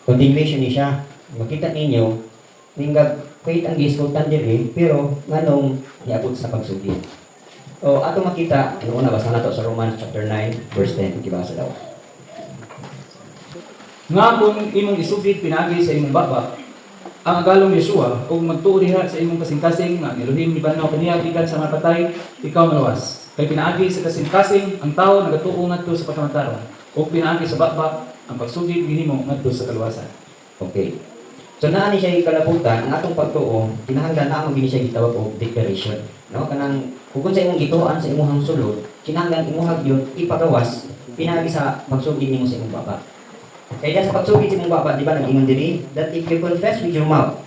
continuation ni siya. Makita ninyo, ningag kahit ang giskutan diri, pero nganong niabot sa pagsugid. O ato makita, ano una basa nato sa Romans chapter 9 verse 10, ikibasa daw. Nga kung imong isugid pinagi sa imong baba, ang agalong Yeshua, ug magtuo diha sa imong kasing-kasing nga niluhim ni banaw kaniya gikan sa mga patay, ikaw malawas. Kay pinaagi sa kasing-kasing ang tawo nagatuo ngadto sa pagkamantaron, ug pinaagi sa baba ang pagsugid gihimo ngadto sa kaluwasan. Okay. So naa ni siya ikalabutan, ang atong pagtuo, kinahanglan na ang siya gitawag og declaration. No? Kanang kung sa imong gituan sa imong sulod, kinahanglan imuhag yun ipagawas pinaagi sa pagsugid nimo sa imong baba. Kaya sa pagsugid sa imong baba, di ba nag-ingon diri that if you confess with your mouth,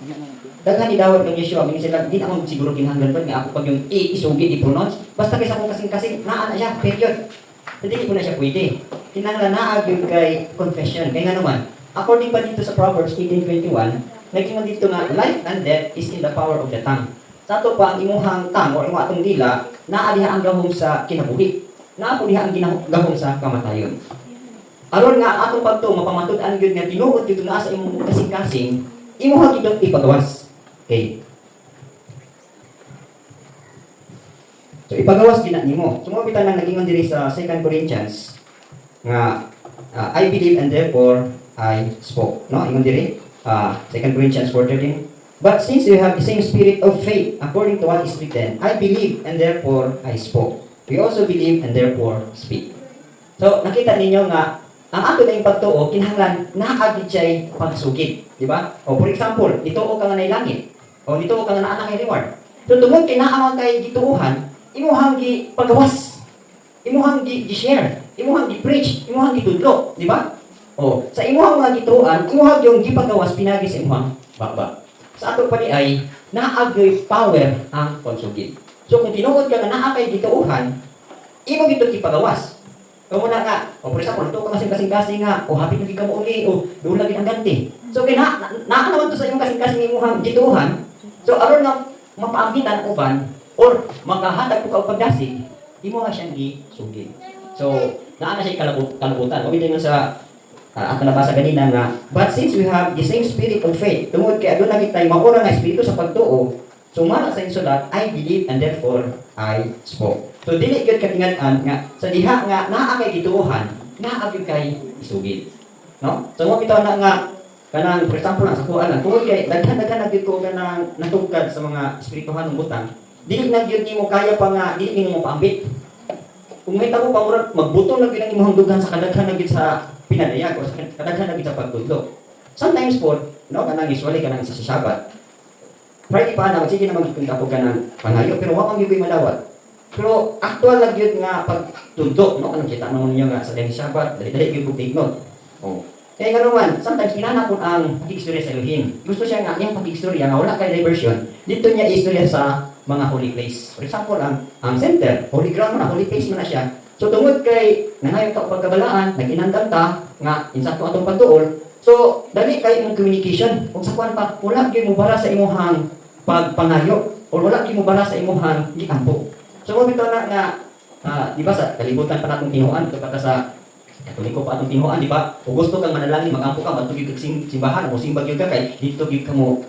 daghan idawat ng Yeshua, minsan sila di na mo siguro kinahanglan pa nga ako pag yung isugid i-pronounce, basta kaysa kung kasing-kasing naa na siya, period. Hindi po na siya pwede. Kinahanglan naa gyud kay confession. Kaya nga naman, according pa dito sa Proverbs 18:21, nag-ingon dito nga life and death is in the power of the tongue. Sa ato pa ang imuhang tang o imong atong dila, naa diha ang gahom sa kinabuhi. Naa po diha ang gahom sa kamatayon. Aron nga ang atong pagtuo mapamatud-an gyud nga tinuod dito na sa imong kasing-kasing, imuha gid ipagawas. Okay. So ipagawas gid nimo. Sumo bitan nang nagingon diri sa 2 Corinthians nga I believe and therefore I spoke. No, ingon diri 2 Corinthians 4:13. But since you have the same spirit of faith, according to what is written, I believe and therefore I spoke. We also believe and therefore speak. So nakita ninyo nga ang ato na pagtuo kinahanglan naagid siya pagsugid, di ba? O for example, dituo ka nga nay langit, o dituo ka nga naa kay reward. So tungod kay naa kay gituuhan, imuhang gi pagawas, imuhang gi-share, imuhang gi-preach, imuhang gitudlo, di ba? O sa imuhang mga gituuhan, imuhang yung gipagawas pinagi sa imuhang baba. Sa ato pa ni ay naagay power ang pagsugid. So kung tinuod ka nga naa kay gituuhan, imo gito gipagawas. O muna nga, o for example, ito ka kasing-kasing nga, o hapit na ka mo uli, o doon lagi ang ganti. So, naa naman to sa iyong kasing-kasing imuhang gituhan. So, aron nga mapaambitan uban, or makahatag ko ka pagdasig, imo nga siyang gisugid. So, naa na siya kalabutan. O bitaw nga sa ang nabasa ganina nga, but since we have the same spirit of faith, tungod kay aduna kita maura nga espiritu sa pagtuo, sumala sa insulat, I believe and therefore I spoke. So dili gyud katingan-an nga sa diha nga naa kay gituohan, naa gyud kay isugid. No? So mo bitaw na nga kanang for example sa kuan lang tungod kay daghan-daghan na gyud ko kanang natugkad sa mga espirituhan ng butang. Dili na gyud nimo kaya pa nga dili nimo mapaambit. Kung may tabo pa murag magbuto na gyud ang imong dughan sa kadaghan na gyud sa pinadayag o sa kadaghan na gyud sa pagtudlo. Sometimes po, no, kanang usually kanang sa Sabat. Friday pa na sige na magkita po kanang pangayo pero wa man gyud malawat. Pero actual lang yun nga pagtudok, no? Anong kita naman niyo nga sa dahil Shabbat, dali-dali yung pagtignod. Oh. Kaya nga naman, sometimes inanapon ang pag-istorya sa Elohim. Gusto siya nga, yung pag-istorya nga wala kay diversion, dito niya istorya sa mga holy place. For example, ang center, holy ground na, holy place na siya. So tungod kay nangayon ka pagkabalaan, nag-inandam ta, nga insakto atong pagtuol, so dali kay imong communication. Kung sa kuan pa, wala gyud mo bara sa imuhang pagpangayo, o wala gyud mo bara sa imuhang giampo. So, mabito na nga, di ba sa kalibutan pa natong tinuan, ito pa sa Katoliko pa atong tinuan, di ba? Kung gusto kang manalangin, mag-ampo ka, matugig kag simbahan, o simbag yun ka, kay dito gid ka mo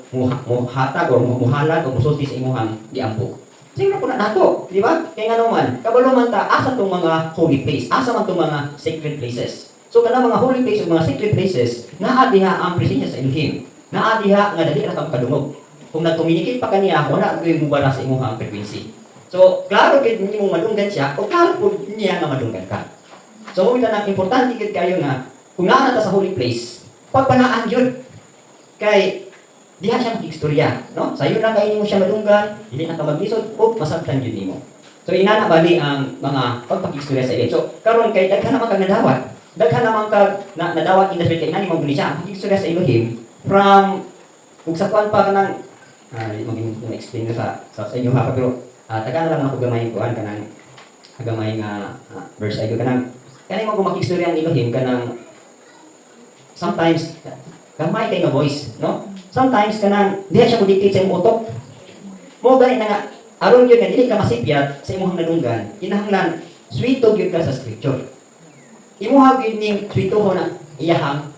hatag, o muhalag, o musulti sa imuhang giampo. Siyempre po na nato, di ba? Kaya nga naman, kabalo man ta, asa itong mga holy place, asa man itong mga sacred places. So, kana mga holy places, mga sacred places, naadiha ang presensya sa Elohim, naadiha nga dali na kang kadungog. Kung nag-communicate pa kaniya, wala ko yung mubara sa imuhang frequency. So, klaro kaya hindi mo madunggan siya, o klaro po niya nga madunggan ka. So, kung ito na importante kayo nga, kung naanata sa holy place, pagpanaan yun. Kay, diha siya mag-istorya, no? Sa iyo na kayo mo siya madunggan, hindi na ka maglisod, o masabtan yun mo. So, inana bali ang mga pagpag-istorya sa iyo. So, karon kay daghan naman kag nadawat, daghan naman kag nadawat industry kay nani mo siya, pag-istorya sa Elohim, from, kung sa kuan pa ka ng, mag-explain sa inyo ha, pero, taga na lang ako gamay ko kanang gamay nga verse ay kanang mo gumakistorya ang Elohim kanang sometimes gamay kay nga voice, no? Sometimes kanang diha siya mo-dictate sa imong utok. Mo gani na nga aron gyud nga dili ka masipyat sa imong nadunggan, kinahanglan sweeto gyud ka sa scripture. Imuha gyud ning sweetohon na iyahang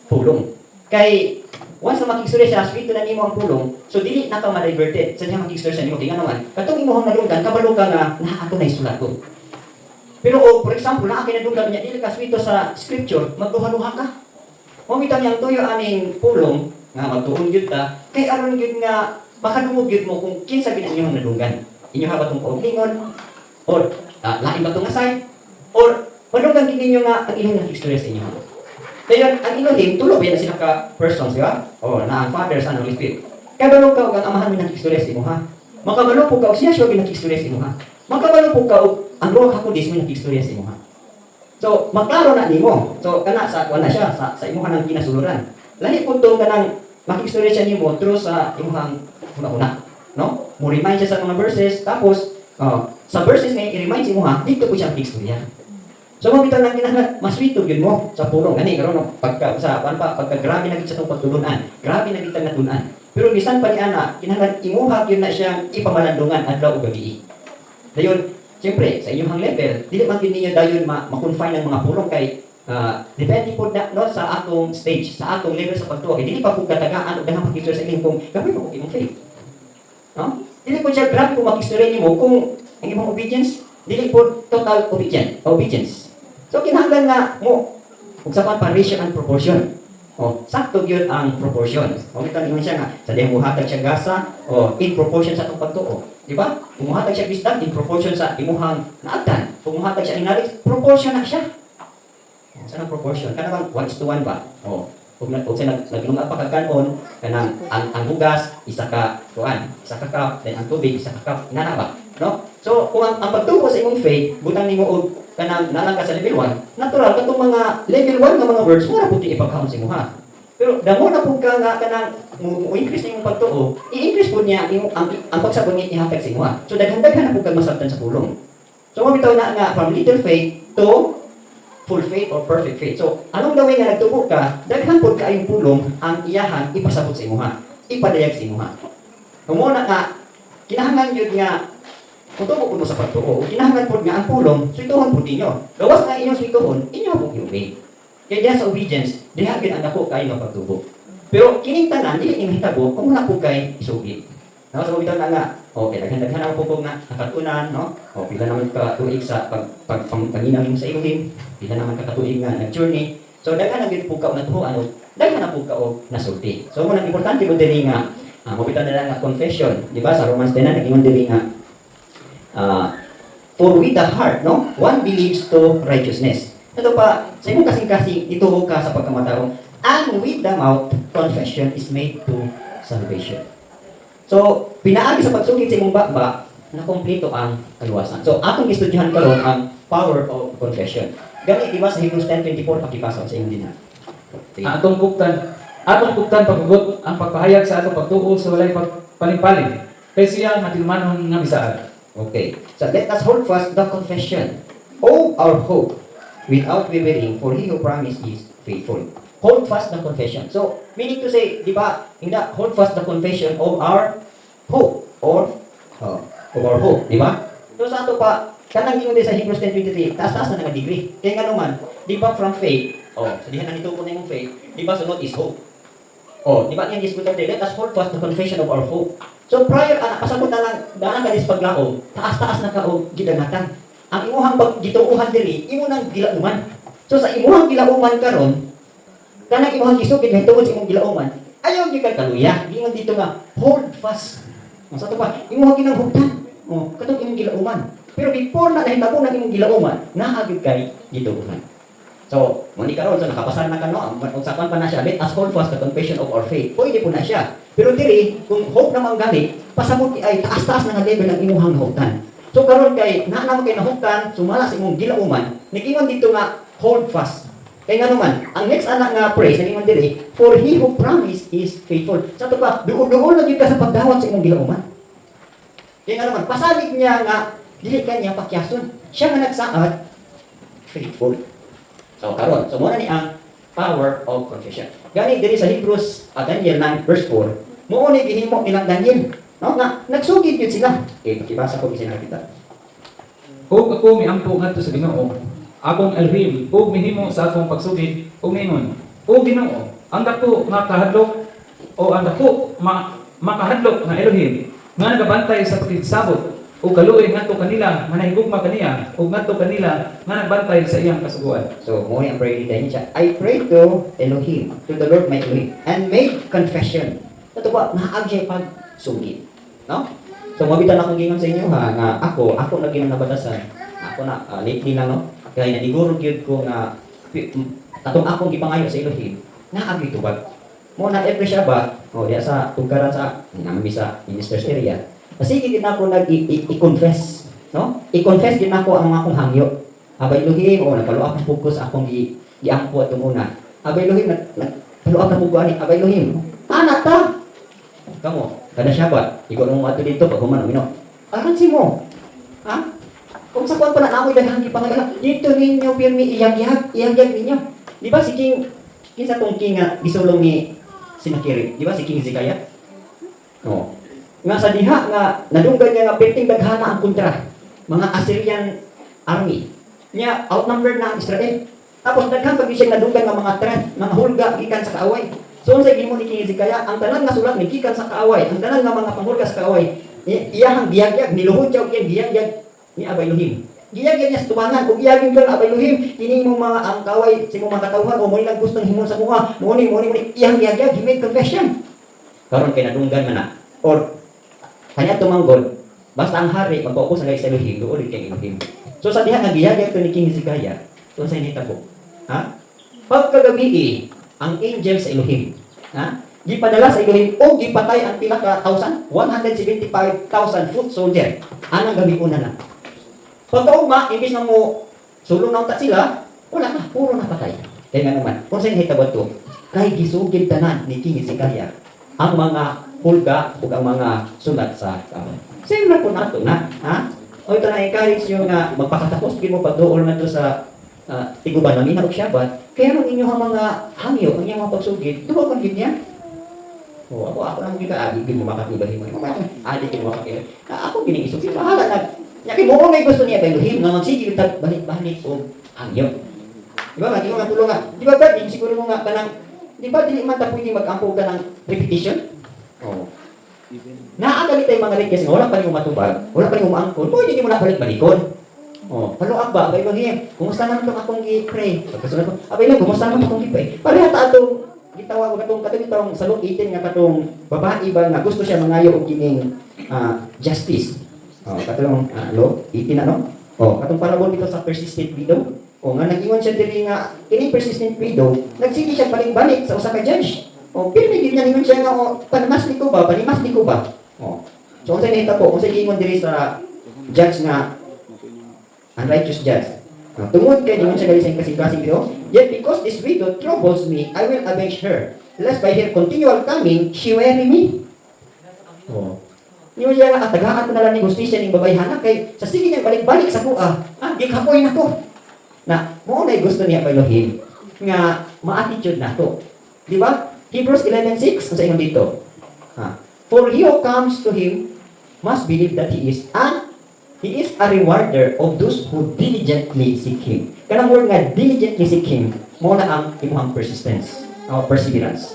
pulong. Kay once na makikistorya siya, sweet na nimo ang pulong, so dili na ka ma-diverted. Sa diya makikistorya siya nimo, kaya nga naman, katong imuhang nadunggan, kabalo ka nga, ato na isulat ko. Pero for example, na akin nadunggan niya, dili ka sweeto sa scripture, magduha-duha ka. Mamita niyang tuyo aning pulong, nga magtuon gyud ta, kay aron gyud nga, makadungog gyud mo kung kinsa gid ang inyong nadunggan. Inyo ha ba itong kauglingon, or lain ba itong asay, or madunggan gid ninyo nga ang ilang nakikistorya sa inyo. Dayon, ang Elohim, tulo ba yan sila ka persons, di ba? O, na ang Father, Son, Holy Spirit. Kabalo ka o ang amahan mo nakikistorya sa imo, ha? Makabalo po ka o siya siya nakikistorya sa imo, ha? Makabalo po ka o ang Ruach HaKodesh mo nakikistorya sa imo, ha? So, maklaro na nimo. So, kana sa wala siya, sa imo kanang kinasuluran. Lahi po ito kanang makikistorya siya nimo through sa imong una-una. No? Mo remind siya sa mga verses, tapos, sa verses ngayon, i-remind si mo, ha? Dito po siya nakikistorya. So mo bitaw nang kinahanglan mas sweet gyud mo sa pulong gani karon pagka sa pagka grabe na gid sa tong pagtulunan. Grabe na gid tang natunan. Pero bisan pa ni ana kinahanglan imuha gyud na siyang ipamalandungan adlaw ug gabi. Dayon, siyempre sa inyong level, dili man gid ninyo dayon ma-confine ang mga pulong kay depende po na no, sa atong stage, sa atong level sa pagtuo. Dili pa po katagaan og daghang pakistorya sa inyong kung gabi mo imong faith. No? Dili po siya grabe po makistorya nimo kung ang imong obedience dili po total obedience. So kinahanglan nga mo ug sa pa ratio and proportion. Sakto gyud ang proportion. Ito ningon siya nga sa dihang muhatag siya gasa in proportion sa atong pagtuo. Di ba? Kung muhatag siya wisdom in proportion sa imuhang naagtan. Kung muhatag siya knowledge, proportion na siya. Saan ang proportion? Kana bang 1:1 ba? Kung sa naglunga pa kagkanon, kanang ang hugas isa ka cup, then ang tubig isa ka cup, inana ba? No? So kung ang pagtuo sa imong faith, butang nimo og kanang nalang ka sa level 1, natural katong mga level 1 nga mga words mo ra puti ipagkaon sa imuha. Pero damo na pud ka nga kanang mo-increase na imong pagtuo, i-increase pud niya ang pagsabot niya ihatag sa imuha. So daghan-daghan na pud kag masabtan sa pulong. So mabitaw na nga from little faith to full faith or perfect faith. So anong gawin nga nagtubo ka, daghan pud kaayong pulong ang iyahan ipasabot sa imuha, ipadayag sa imuha. Kumo na nga kinahanglan gyud nga kung tubo po sa pagtuo, kinahanglan po nga ang pulong, swituhon po ninyo. Gawas nga inyong swituhon, inyo po i-obey. Kaya diya sa obedience, diha gid ang dako kayo nga pagtubo. Pero kining tanan, dili inyong hitabo kung wala po kay isugid. No, so bitaw na nga, okay, daghan-daghan ang po nga nakatunan, no? O pila naman ka tuig sa pagpanginaw sa Elohim, pila naman ka tuig nga nag-journey. So daghan na gid po ka natuhuan, daghan na po ka og nasulti. So mo nang importante mo diri nga, mabitaw na lang nga confession, di ba? Sa Romans 10 nagingon diri nga for with the heart, no? One believes to righteousness. Ito pa, sa imong kasing-kasing, ituhog ka sa pagkamatarong, and with the mouth, confession is made to salvation. So, pinaagi sa pagsugid sa imong bakba, na kompleto ang kaluwasan. So, atong istudyahan karon ang power of confession. Gani, di ba sa Hebrews 10:24, pakipasa sa imong dinha. Atong buktan paghugot ang pagpahayag sa atong pagtuo sa walay pagpaling-paling. Kay siya nga tilmanon nga bisaad. Okay. So let us hold fast the confession of our hope without wavering, for he who promised is faithful. Hold fast the confession. So, meaning to say, di ba, hold fast the confession of our hope or of our hope, di ba? So sa ato pa, kanang ingon sa Hebrews 10:23, taas-taas na nga degree. Kaya nga naman, di ba from faith, sa dihan na nito po na yung faith, di ba sunod is hope. Di ba yung diskutan din, let us hold fast the confession of our hope. So prior, pasabot na lang, daan ka dis paglaom, taas-taas na ka o gidangatan. Ang imuhang gituuhan diri, imo nang gilauman. So sa imuhang gilauman karon, kanang imuhang gisugid nga tungod sa imong gilauman, ayaw gyud ka kaluya. Gingon dito nga, hold fast. Sa to pa, imuhang ginanghugtan. Katong imong gilauman. Pero before na nahitabo ng imong gilauman, naagid kay gituuhan. So, muni karon so nakapasan na kano, usapan pa na siya, let us hold fast the confession of our faith. Pwede po na siya. Pero diri, kung hope naman gani, pasabot ay taas-taas na nga level ng imuhang hugtan. So karon kay naa naman kay nahugtan, sumala sa imong gilauman, nikingon dito nga hold fast. Kaya nga naman, ang next anak nga praise, nagingon diri, for he who promised is faithful. Sa to pa, duol-duol na gyud ka sa pagdawat sa imong gilauman. Kaya nga naman, pasalig niya nga dili kanya pakyason. Siya nga nagsaad, faithful. So karon, so muna ni ang power of confession. Gani diri sa Hebrews Daniel 9 verse 4, mao ni gihimo nilang Daniel, no? Nga nagsugid gyud sila. Pakibasa ko bisan kita. Ug ako miampo ngadto sa Ginoo, akong Elohim, ug mihimo sa akong pagsugid, ug mingon, O Ginoo, ang dako nga kahadlok o ang dako makahadlok nga Elohim nga nagabantay sa pakigsabot o kaluoy ngadto kanila nga nahigugma kaniya o ngadto kanila nga nagbantay sa iyang kasuguan. So, mo yung prayer din siya. I pray to Elohim, to the Lord my Elohim, and made confession. Ito ba, naag siya pagsugid. No? So, mabitan akong gingon sa inyo ha, nga ako na ginanabatasan. Ako na, lately lang, no? Kaya nadigurog yun ko nga, katong akong gipangayo sa Elohim, naag ito ba? Mo na every Shabbat, o diya sa tugaran sa, namin sa minister's area, sige din ako i-confess, no? I-confess din ako ang akong hangyo. Abay Elohim, o nagpaluap ang focus akong i-angko at muna. Abay Elohim, nagpaluap ang focus ani. Abay Elohim, anak ta! Kamu, kada Shabbat, ikaw nung ato dito pag humanong ino. Akansi mo, ha? Kung sa kuwan pa na namoy daghang gipangagala, dito ninyo pirmi iyag-yag ninyo. Di ba si King, kinsa tong king nga gisulong ni Sennacherib, di ba si King Hezekiah? Oo. Nga sa diha nga nadunggan niya nga perting daghana ang kontra. Mga Assyrian army. Niya outnumbered na ang Israel. Tapos daghang pag siya nadunggan nga mga threat, mga hulga gikan sa kaaway. So sa gimo ni King Hezekiah, ang tanan nga sulat ni gikan sa kaaway, ang tanan nga mga panghulga sa kaaway, iyang giyagyag niluhod siya kay giyagyag ni Abay Elohim. Giyagyag niya sa tubangan ug iyagin ko Abay Elohim, kini mo mga ang kaaway sa imong mga katawhan o mo lang gusto himon sa mga, mo ni iyang giyagyag, he made confession. Karon kay nadunggan man na or kanya tumanggol, basta ang hari, magpaupo sa sa Elohim, doon kay Elohim. So sa diha, nagiyagay ito ni King Hezekiah, doon sa initabo. Ha? Pagkagabi, ang angel sa Elohim, ha? Gipadala sa Elohim, o gipatay ang pila ka 175,000 foot soldier. Anong gabi una na. Pagkaugma, imbis na mo sulong na utat sila, wala na, puro napatay. Kaya nga naman, kung sa initabo ito, kay gisugid tanan ni King Hezekiah, ang mga hulga o ang mga sulat sa kawan. Siyempre po nato na, ha? O ito na encourage nyo nga magpakatapos mo pagdool na ito sa tiguban namin na Shabbat, kaya ang inyong mga hangyo, ang inyong mga pagsugid, duwa kang ganyan. O ako lang yung kaagi, hindi mo makatibahin mo. Adik yung makakilin. Ako ginisugid, mahala na. Yaki mo kung may gusto niya, Elohim, nga magsige yung balik-balik o hangyo. Diba nga, di mo nga tulong nga. Di ba ba, siguro mo nga kanang, di ba, di man ta pwede mag-ampo ka ng repetition? Oo. Naagalit tayo mga request nga, wala pa rin matubag, wala pa rin umaangkol, pwede di mo na balik-balikon. Oh, follow-up ba? Abay Elohim, kumusta naman itong akong i-pray? Pagkasunod ko, abay Elohim, kumusta naman akong i-pray? Pareha ta itong gitawag ko katong itong sa Luke 18 nga katong babae ba nga gusto siya mangayo og kining justice. Oh, katong Luke 18 ano? Oh, katong parabol dito sa persistent widow. O nga nag-ingon siya diri nga kining persistent widow, nagsige siya balik-balik sa usa ka judge. O pero hindi niya ningon siya nga panimas ni ko ba? O. So unsa nita po? Unsa giingon diri sa judge nga unrighteous judge. Tungod kay dingon siya gali sa kasing-kasing dito, yet because this widow troubles me, I will avenge her, lest by her continual coming she weary me. O. Niyo siya nga tagaan ko na lang ni justisya ning babayhana kay sa sige niya balik-balik sa kuha. Gikapoy na ko. Na mo na gusto niya pa Elohim nga ma-attitude na to. Di ba? Hebrews 11:6 sa ingon dito. For he who comes to him must believe that he is a rewarder of those who diligently seek him. Kanang word nga diligently seek him, mo na ang imuhang persistence, perseverance.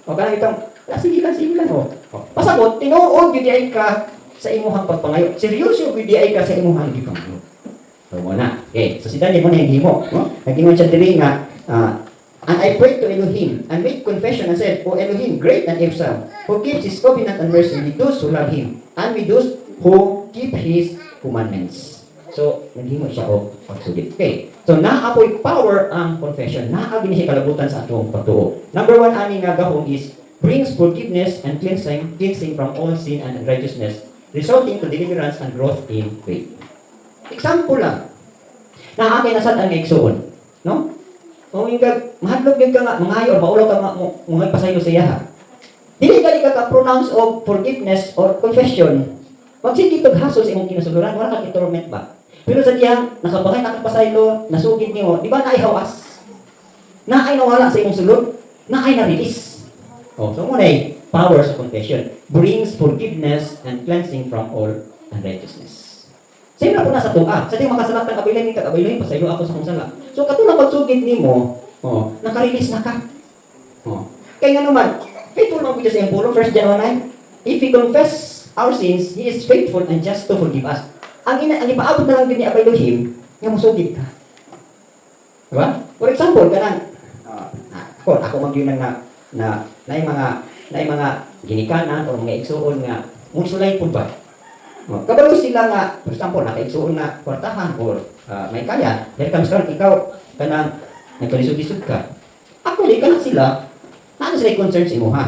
O kanang itong sige lang o. Pasabot, tinuod gyud ay ka sa imuhang pagpangayo. Seryoso gyud ay ka sa imuhang gipangayo. So mo na. Okay, so si Daniel mo na hindi mo, no? Naging siya diri nga and I prayed to Elohim and made confession and said, O Elohim, great and awesome, who keeps his covenant and mercy with those who love him and with those who keep his commandments. So, naghimo siya o pagsugid. Okay. So, naapoy power ang confession. Naagin siya kalabutan sa atong pagtuo. Number 1, ani nga gahom is brings forgiveness and cleansing from all sin and unrighteousness, resulting to deliverance and growth in faith. Example lang. Naakay nasad ang igsuon. No? Kung yung mahadlok yun ka nga, mangayo, or maulaw ka mga pasayo sa iya. Dili ka pronounce of forgiveness or confession. Magsige itong hasol sa imong kinasuluran, wala kang torment ba? Pero sa diyang, nakabangay, nakapasaylo, nasugid niyo, di ba naay hawas? Naay nawala sa imong sulod? Naay na-release. So muna power sa confession brings forgiveness and cleansing from all unrighteousness. Siyempre po nasa tuwa. Sa di makasalatan, kabilang pasayo ako sa kong sala. So katulad pagsugid nimo, nakarelease na ka. Oh. Kaya nga naman, faithful man po Diyos sa iyang pulong, 1 John 1:9, if we confess our sins, He is faithful and just to forgive us. Ang ipaabot na lang din ni Abay Elohim, nga musugid ka. Diba? For example, kanang, ako magyunang na mga ginikanan o mga igsuon nga, munsulay po ba? Kabalo sila nga, for example, nakaigsuon na kwartahan or may kaya, dahil comes karon ikaw, kanang nagkalisod-lisod ka. Actually, kanang sila, naan sila concern sa imuha.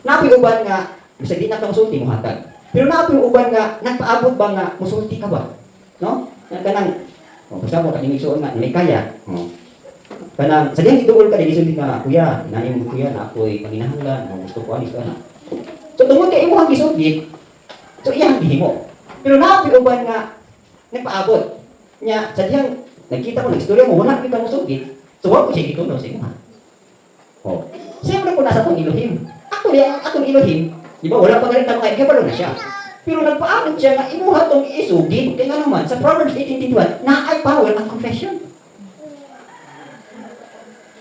Napoy uban nga, bisa di na ka musulti mo hatag. Pero napoy uban nga, nagpaabot ba nga, musulti ka ba? No? Kanang, for example, kanang igsuon nga, may kaya. Kanang, sa diyang ituol ka, di sundin nga, kuya, inayin mo kuya, na ako'y panginahanglan, gusto ko anis ka na. So, tungkol kay imuhang gisugit, so, iyang himo. Pero napoy uban nga, nagpaabot. Nya, sa diyang, nagkita mo, nag-istorya mo, wala kita mo sugit. So, wala ko siya gitulo sa imuha. Oh. Siyempre po nasa itong Elohim. Actually, ang atong Elohim, di ba, wala pa galing mga ikabalo na siya. Pero nagpaabot siya nga imuha itong isugit. Kaya nga naman, sa Proverbs 18:21, na ay power ang confession.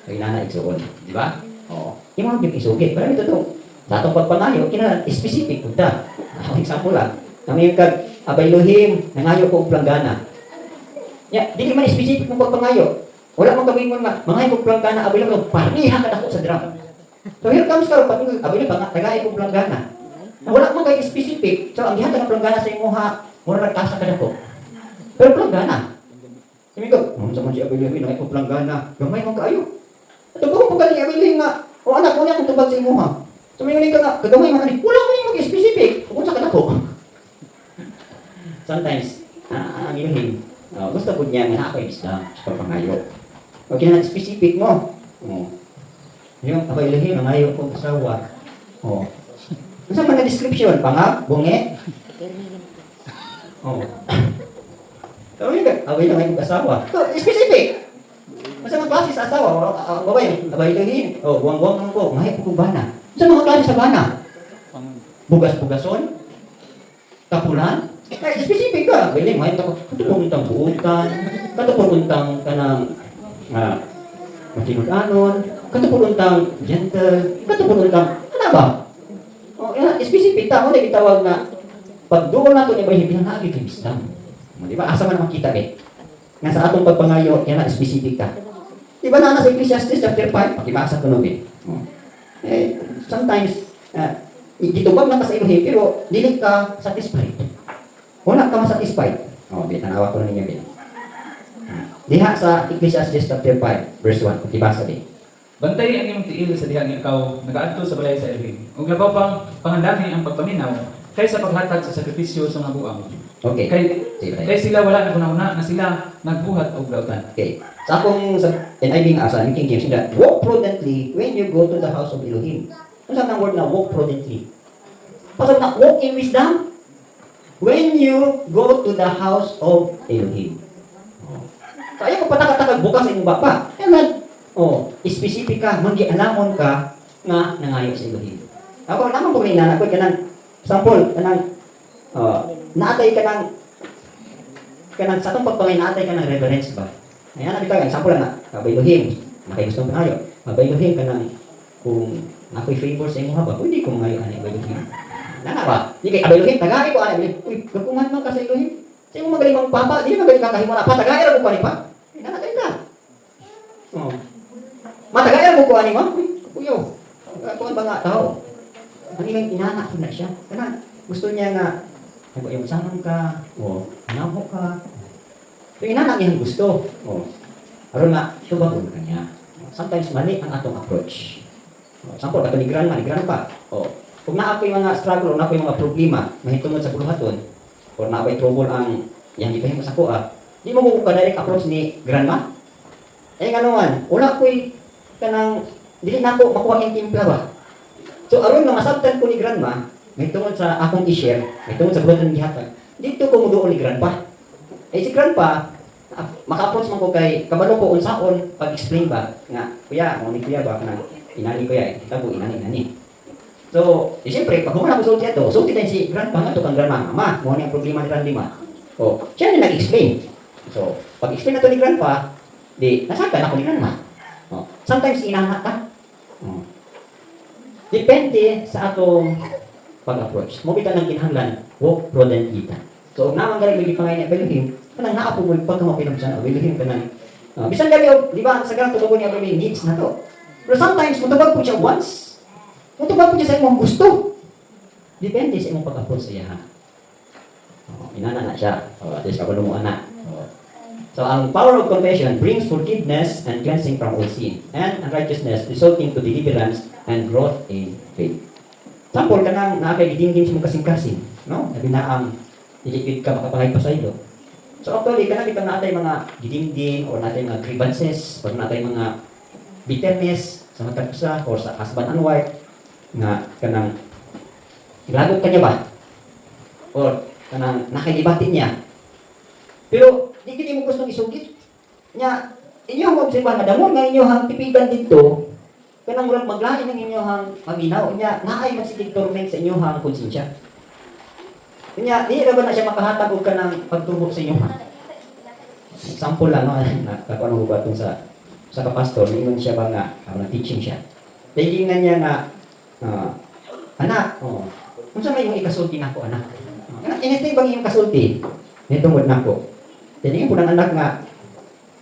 Kaya na igsuon, di ba? Oo. Imuha yung isugit. Pero ito itong, sa atong pagpangayo, kina specific po ta. Example lang, kami yung Abay Elohim, nangayo ko ang planggana. Ya, di man specific mong pagpangayo. Wala mong gawin mo nga, mga ikong planggana, Abay Elohim, pariha ka na sa drum. So here comes ka, pag Abay Elohim, tagay kong planggana. Na wala mong kayo specific, so ang gihan ka ng planggana sa imuha, mura nagkasa ka na ko. Pero planggana. Sabi ko, sa man si Abay Elohim, nangayo kong planggana, gamay mong kaayo. At kung po ka ni Abay Elohim nga, o anak mo niya kung tubag sa imuha. So may ka nga, kagamay man wala mo yung mag-specific, kung sa ka na ko. Sometimes, ang Elohim, gusto ko niya nga ako islam sa pagpangayo. O kailangan specific mo. Yung ako Elohim, nangayo kong asawa. Ano sa mga description? Pangap, bunge? So yun ka, abay nangayo kong asawa. So, specific. Masa mga klase sa asawa? Abay Elohim. Buwang-buwang lang ko, nangayo kong bana. Sa mga klase sa bana? Bugas-bugason? Kapulan? Ay, specific ka. Bili, may katupong-untang buutan, katupong-untang kanang matinud-anon, katupong-untang gentle, katupong-untang, ano ba? Specific ta, mo na itawag na, pag doon nato niya ba yung pinanagi kay Islam? Di ba? Asa man makita eh. Nga sa atong pagpangayo, yan na, specific ka. Di ba na sa Ecclesiastes chapter 5, pakibasa ko nun sometimes, gitubag na ka sa Elohim, pero dili ka satisfied. Wala ka masatisfied. Tanawa ko na ninyo din. Diha sa Ecclesiastes chapter 5, verse 1. Pakibasa din. Bantay ang iyong tiil sa dihang ikaw nagaadto sa balay sa Elohim. Ug labaw pang pangandami ang pagpaminaw kaysa paghatag sa sakripisyo sa mga buang. Okay. Kay sila wala na kunahuna na sila nagbuhat og lautan. Okay. Sa akong NIV nga sa King James sila, walk prudently when you go to the house of Elohim. Ano sa word na walk prudently? Pasal na walk in wisdom when you go to the house of Elohim. So, ayaw mo patakatagag bukas sa inyong bapa. Kaya specific ka, manggialamon ka nga nangayo sa Elohim. Ako naman po rin ko kanang sample, kanang naatay ka ng sa itong pagpangay naatay ka ng reverence ba? Ayan, nabi ka, sample lang na, Abay Elohim, nakay gustong pangayo. Abay Elohim ka ng, kung ako'y favor sa imo ba, pwede ko ngayon ani Abay Elohim. Nana ba? Di kay Abay Elohim, tagay ko ani. Uy, gapungan man ka sa Elohim. Sa imo magaling mong papa, di magaling ka kahimo na pa, tagay ra mo ko ani pa. Nana ka. Matagay ra mo ko ani ma. Kuyo. Kuan ba nga tao? Ang iyang inanak na siya. Kana gusto niya nga yung saman ka, anaw ka. Yung inanak niya gusto. Aron nga, tubagon ka niya. Sometimes mali ang atong approach. Sample, kato ni grandpa. Kung naapay mga struggle, naapay mga problema, mahitungod sa buluhaton, or naapay trouble ang yang ipahimo sa kuha, di mo ka direct approach ni grandma? Nga naman, wala ko'y kanang, dili na ako makuha yung timpla ba? So, aron nga masabtan ko ni grandma, mahitungod sa akong i-share, mahitungod sa buluhaton ng gihatag, dito ko muduol ni grandpa. Si grandpa, maka-approach man ko kay kabalo ko unsaon pag-explain ba nga kuya mo ni kuya ba kanang inani kuya kitabo inani. So, siyempre pag humana ko sulti ato, sulti din si grandpa nga to kang grandma, mama, mo ni ang problema ni grandma. Siya na nag-explain. So, pag-explain na to ni grandpa, di nasaka na ko ni grandma. Sometimes inanak ka. Depende sa atong pag-approach. Mo kita ng kinahanglan, walk prudent kita. So, naman galing may pangay niya Elohim, kanang naapo mo pagkamapilom sa Elohim kanang bisan gabi di ba sa ganang tutugon niya Elohim needs na to. Pero sometimes mutubag po siya once. Mutubag po siya sa imong gusto. Depende sa imong pag-approach sa iya ha. Inana na siya. At least kabalo mo anak. So, ang power of confession brings forgiveness and cleansing from all sin and unrighteousness resulting to deliverance and growth in faith. Sample ka nang nakakagidingin sa mong kasing-kasing. No? Sabi na ang ilikid ka makapahay pa sa ilo. So actually, kanang kita natay mga gidingding or natay mga grievances or natay mga bitterness sa matagsa or sa husband and wife nga kanang ilagot ka niya ba? Or kanang nakalibatin niya. Pero di kini mo gustong isugit. Nya inyo mo obserbahan nga damo nga inyohang tipigan dito kanang murag maglain ang inyohang paminaw nya naay man sige torment sa inyohang konsensya. Nya di ra ba na siya makahatag og kanang pagtubok sa inyo? Example lang no nakakuan ko batong sa kapastor ingon siya ba nga teaching siya. Tingnan niya nga anak, unsa may imong ikasulti nako anak? Anak initay bang imong kasulti? Nitungod nako. Dili po ng anak nga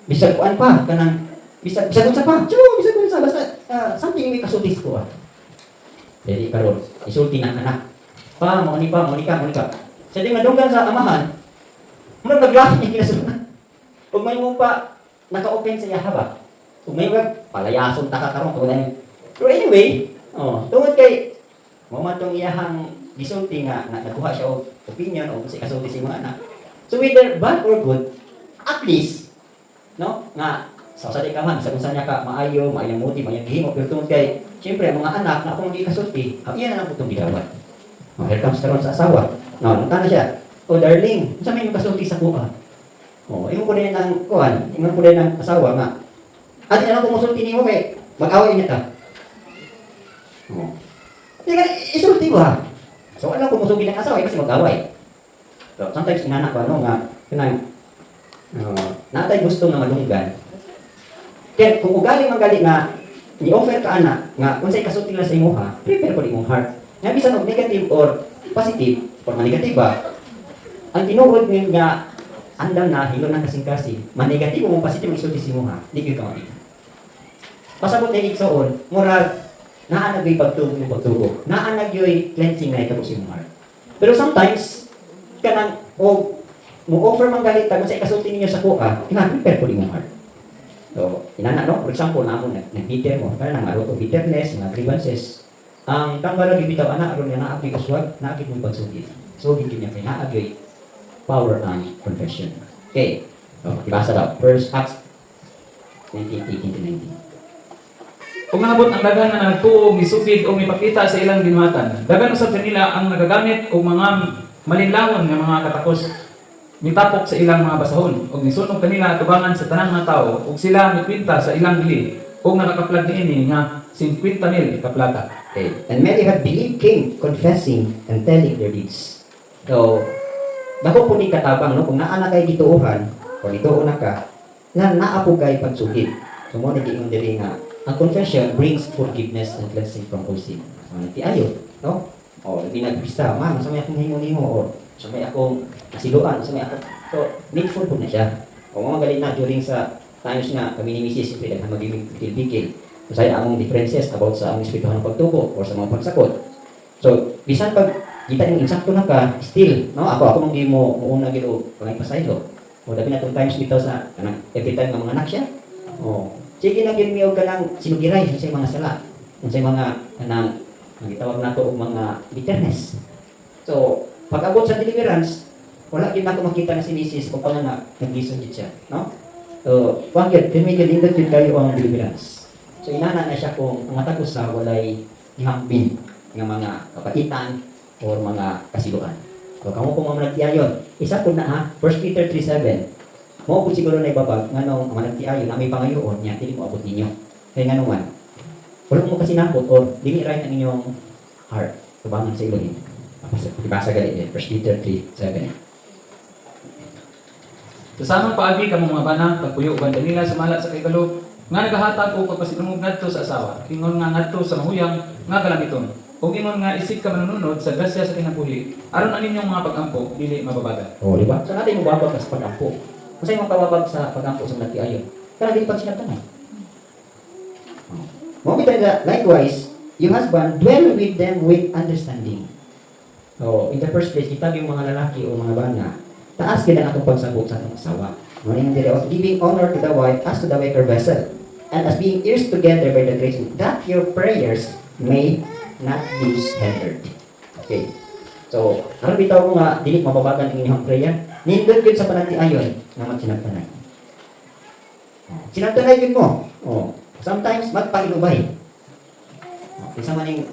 bisag kuan pa kanang bisag unsa pa? Bisag unsa basta something may kasulti ko. Dili karon isulti ng anak. Pa mo ni ka. Sa di madunggan sa amahan. Murag naglahi niya kinasulti. Ug may mo pa naka-open sa iya ba? Ug may wag palayason ta ka karon tunay. Pero anyway, tungod kay mo man tong iyahang gisulti nga nakuha siya og opinion o kasi kasulti sa mga anak. So whether bad or good, at least, no, nga, sa di ka man, sa kung saan niya ka, maayo motive, maayong gihimo, pero tungkol kay, siyempre, ang mga anak, na kung hindi kasulti, iyan na lang po itong gilawat. Here comes karon sa asawa. No, nunta na siya, darling, saan may yung kasulti sa kuha? Ingon ko din ng kuhan, ingon ko din ng asawa nga, ati, ano kung musulti niyo kay, mag-away niya ta. Hindi ka, isulti ba? So, ano kung musulti ng asawa, kasi mag-away. So, sometimes inanak ko nga kanang natay gusto nga malunggan. Kaya kung ugali magali nga ni-offer ka anak nga unsay kasulti na sa imuha, prepare ko imong heart. Nga bisan og negative or positive or manegatiba, ang tinuod ni nga andam na hilo ng kasing-kasing, manegatibo mo positive ang isulti sa imuha, di gyud ka makita. Pasabot na igsoon, murag naa na gyud pagtubo. Naa na gyud cleansing na ito sa imong heart. Pero sometimes kanang o mo-offer man galit tag sa ikasulti ninyo sa kuha, ina-prepare ko imong heart. So, inana no, for example, namo nag-bitter mo, kana nang aron bitterness, mga grievances. Ang tanggal lagi bitaw ana aron na apil uswag, naapil mo pagsugid. So, gid niya kay naagay power and confession. Okay. So, ibasa daw. First Acts 19:18-19. Kung nabot ang daghan na nagtuo, misugid o mipakita sa ilang binuhatan, daghan usab kanila ang nagagamit og mga malinlawon nga mga katakos mitapok sa ilang mga basahon ug nisunog kanila tubangan sa tanang mga tao ug sila mikwenta sa ilang bili ug nakakaplag niini nga 50,000 ka plata. Okay. And many had believed King, confessing and telling their deeds. So, dako po ni katabang no kung naa na kay gituohan o gituon na ka na naa po kay pagsugid. So mo ni giingon diri nga ang confession brings forgiveness and cleansing from all sin. Ti ayo, no? O, hindi nagpista, ma'am, sa may akong hingo-hingo, o sa may akong nasiluan, sa may akong... So, needful po na siya. O mga galing na during sa times nga kami ni Mrs. Siyempre, dahil magiging-bikil. So, saya among differences about sa among espirituhan ng pagtubo o sa mga pagsakot. So, bisan pag kita yung insakto na ka, still, no? Ako mong di mo muuna gito, pangay pasaylo. O, dabi na itong times bitaw sa, every time ng mga anak siya. O, sige na ginmiyaw ka ng sinugiray sa mga sala. Sa mga, kanang, ang itawag nato og mga bitterness. So, pag abot sa deliverance, wala gyud nako makita na si Mrs. kung paano na nag-listen siya, no? So, wag gyud pinigil indot gyud kayo ang deliverance. So, inana na siya kung ang matagos sa walay gihambin nga mga kapaitan or mga kasiluan. So, kamo kung mga nagtiayon, isa po na ha, 1 Peter 3:7. Mo po siguro na ibabag nganong mga nagtiayon na may pangayoon niya, dili mo abot ninyo. Kaya nga naman, wala mo kasi nakot o dili right ang inyong heart. Tubangan sa Elohim. Ibasa galit din. 1 Peter 3:7. Sa samang paagi ka mga bana, pagpuyo uban kanila sumala sa kay kalog, nga nagahatag o pagpasidungog ngadto sa asawa, ingon nga ngadto sa mahuyang nga kalamiton, o ingon nga isip ka manununod sa grasya sa kinabuhi, aron anin yung mga pag-ampo, dili mababagal. O, di ba? So natin mo babag sa pag-ampo. Kung sa'yo mong pababag sa pag-ampo sa mga ayon, kaya hindi pag sinagtanay. Mo kita nga, likewise, yung husband, dwell with them with understanding. So, in the first place, kita yung mga lalaki o mga bana, taas kita ang atong pagsabot sa atong asawa. Ngunit dire of giving honor to the wife as to the weaker vessel, and as being ears together by the grace that your prayers may not be hindered. Okay. So, aron bitaw ko nga dili mababagan ang inyong prayer. Nindot gyud sa panagtiayon nga magsinagtanay. Sinagtanay gyud mo. Oh, sometimes magpailubay. Isa man ning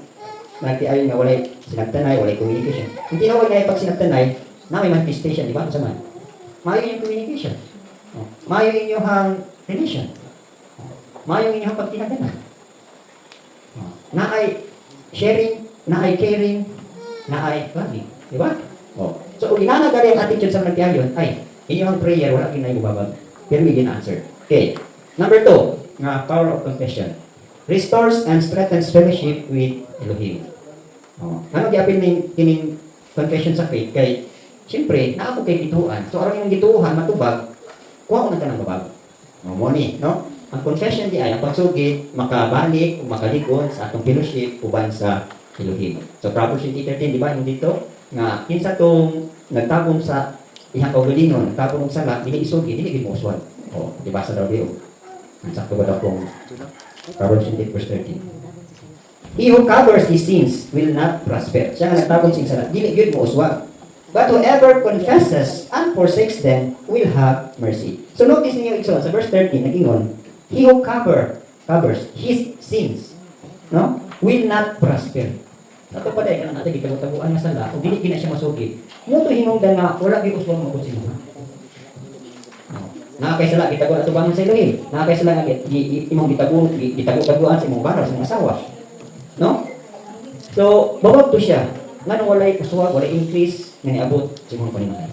nagtiayon nga walay sinagtanay, walay communication. Kung tinawag na pag sinagtanay, na may manifestation, di ba? Sa man. Mayo yung communication. Mayo inyong relation. Mayo inyong pagtinagana. Na ay sharing, na ay caring, na ay loving. Di ba? Oh. So, kung ginanagari ang attitude sa nagtiayon, ay, inyong prayer, wala kinayubabag. Pero we didn't answer. Okay. Number 2, nga power of confession. Restores and strengthens fellowship with Elohim. Oh. Ano giapin kining confession sa faith? Kay, siyempre, na ako kay gituan. So, aron yung gituhan, matubag, kuha ko na ka ng babag. Mo ni, no? Ang confession di ay ang pagsugid, makabalik, o makaligon sa atong fellowship, uban sa Elohim. So, Proverbs 20:13, di ba, yung dito, nga, kinsa tong nagtabong sa ihang kaugalingon, nagtabong sa sala, dili isugid, dili gimuswan. O, di ba sa daw diyo? Ang sakto ba daw kung Proverbs 20:13. He who covers his sins will not prosper. Siya nga nagtabong sa sala, dili gyud mo uswag. But whoever confesses and forsakes them will have mercy. So notice niyo ito sa verse 13, nagingon, he who covers his sins, no, will not prosper. Ato pa dahil ka na natin, gitago-taguan nga sala, o dili gina siya masugid. Mo to hinungdan nga, wala gyud uswag mo kung sino. Nakakay sala, gitago ato bangon sa Elohim. Nakakay sala nga, imong gitago-taguan sa imong baraw, sa imong asawa. No? So, bawag to siya. Nga nung walay uswag, walay increase, nga niabot sa imong panimalay.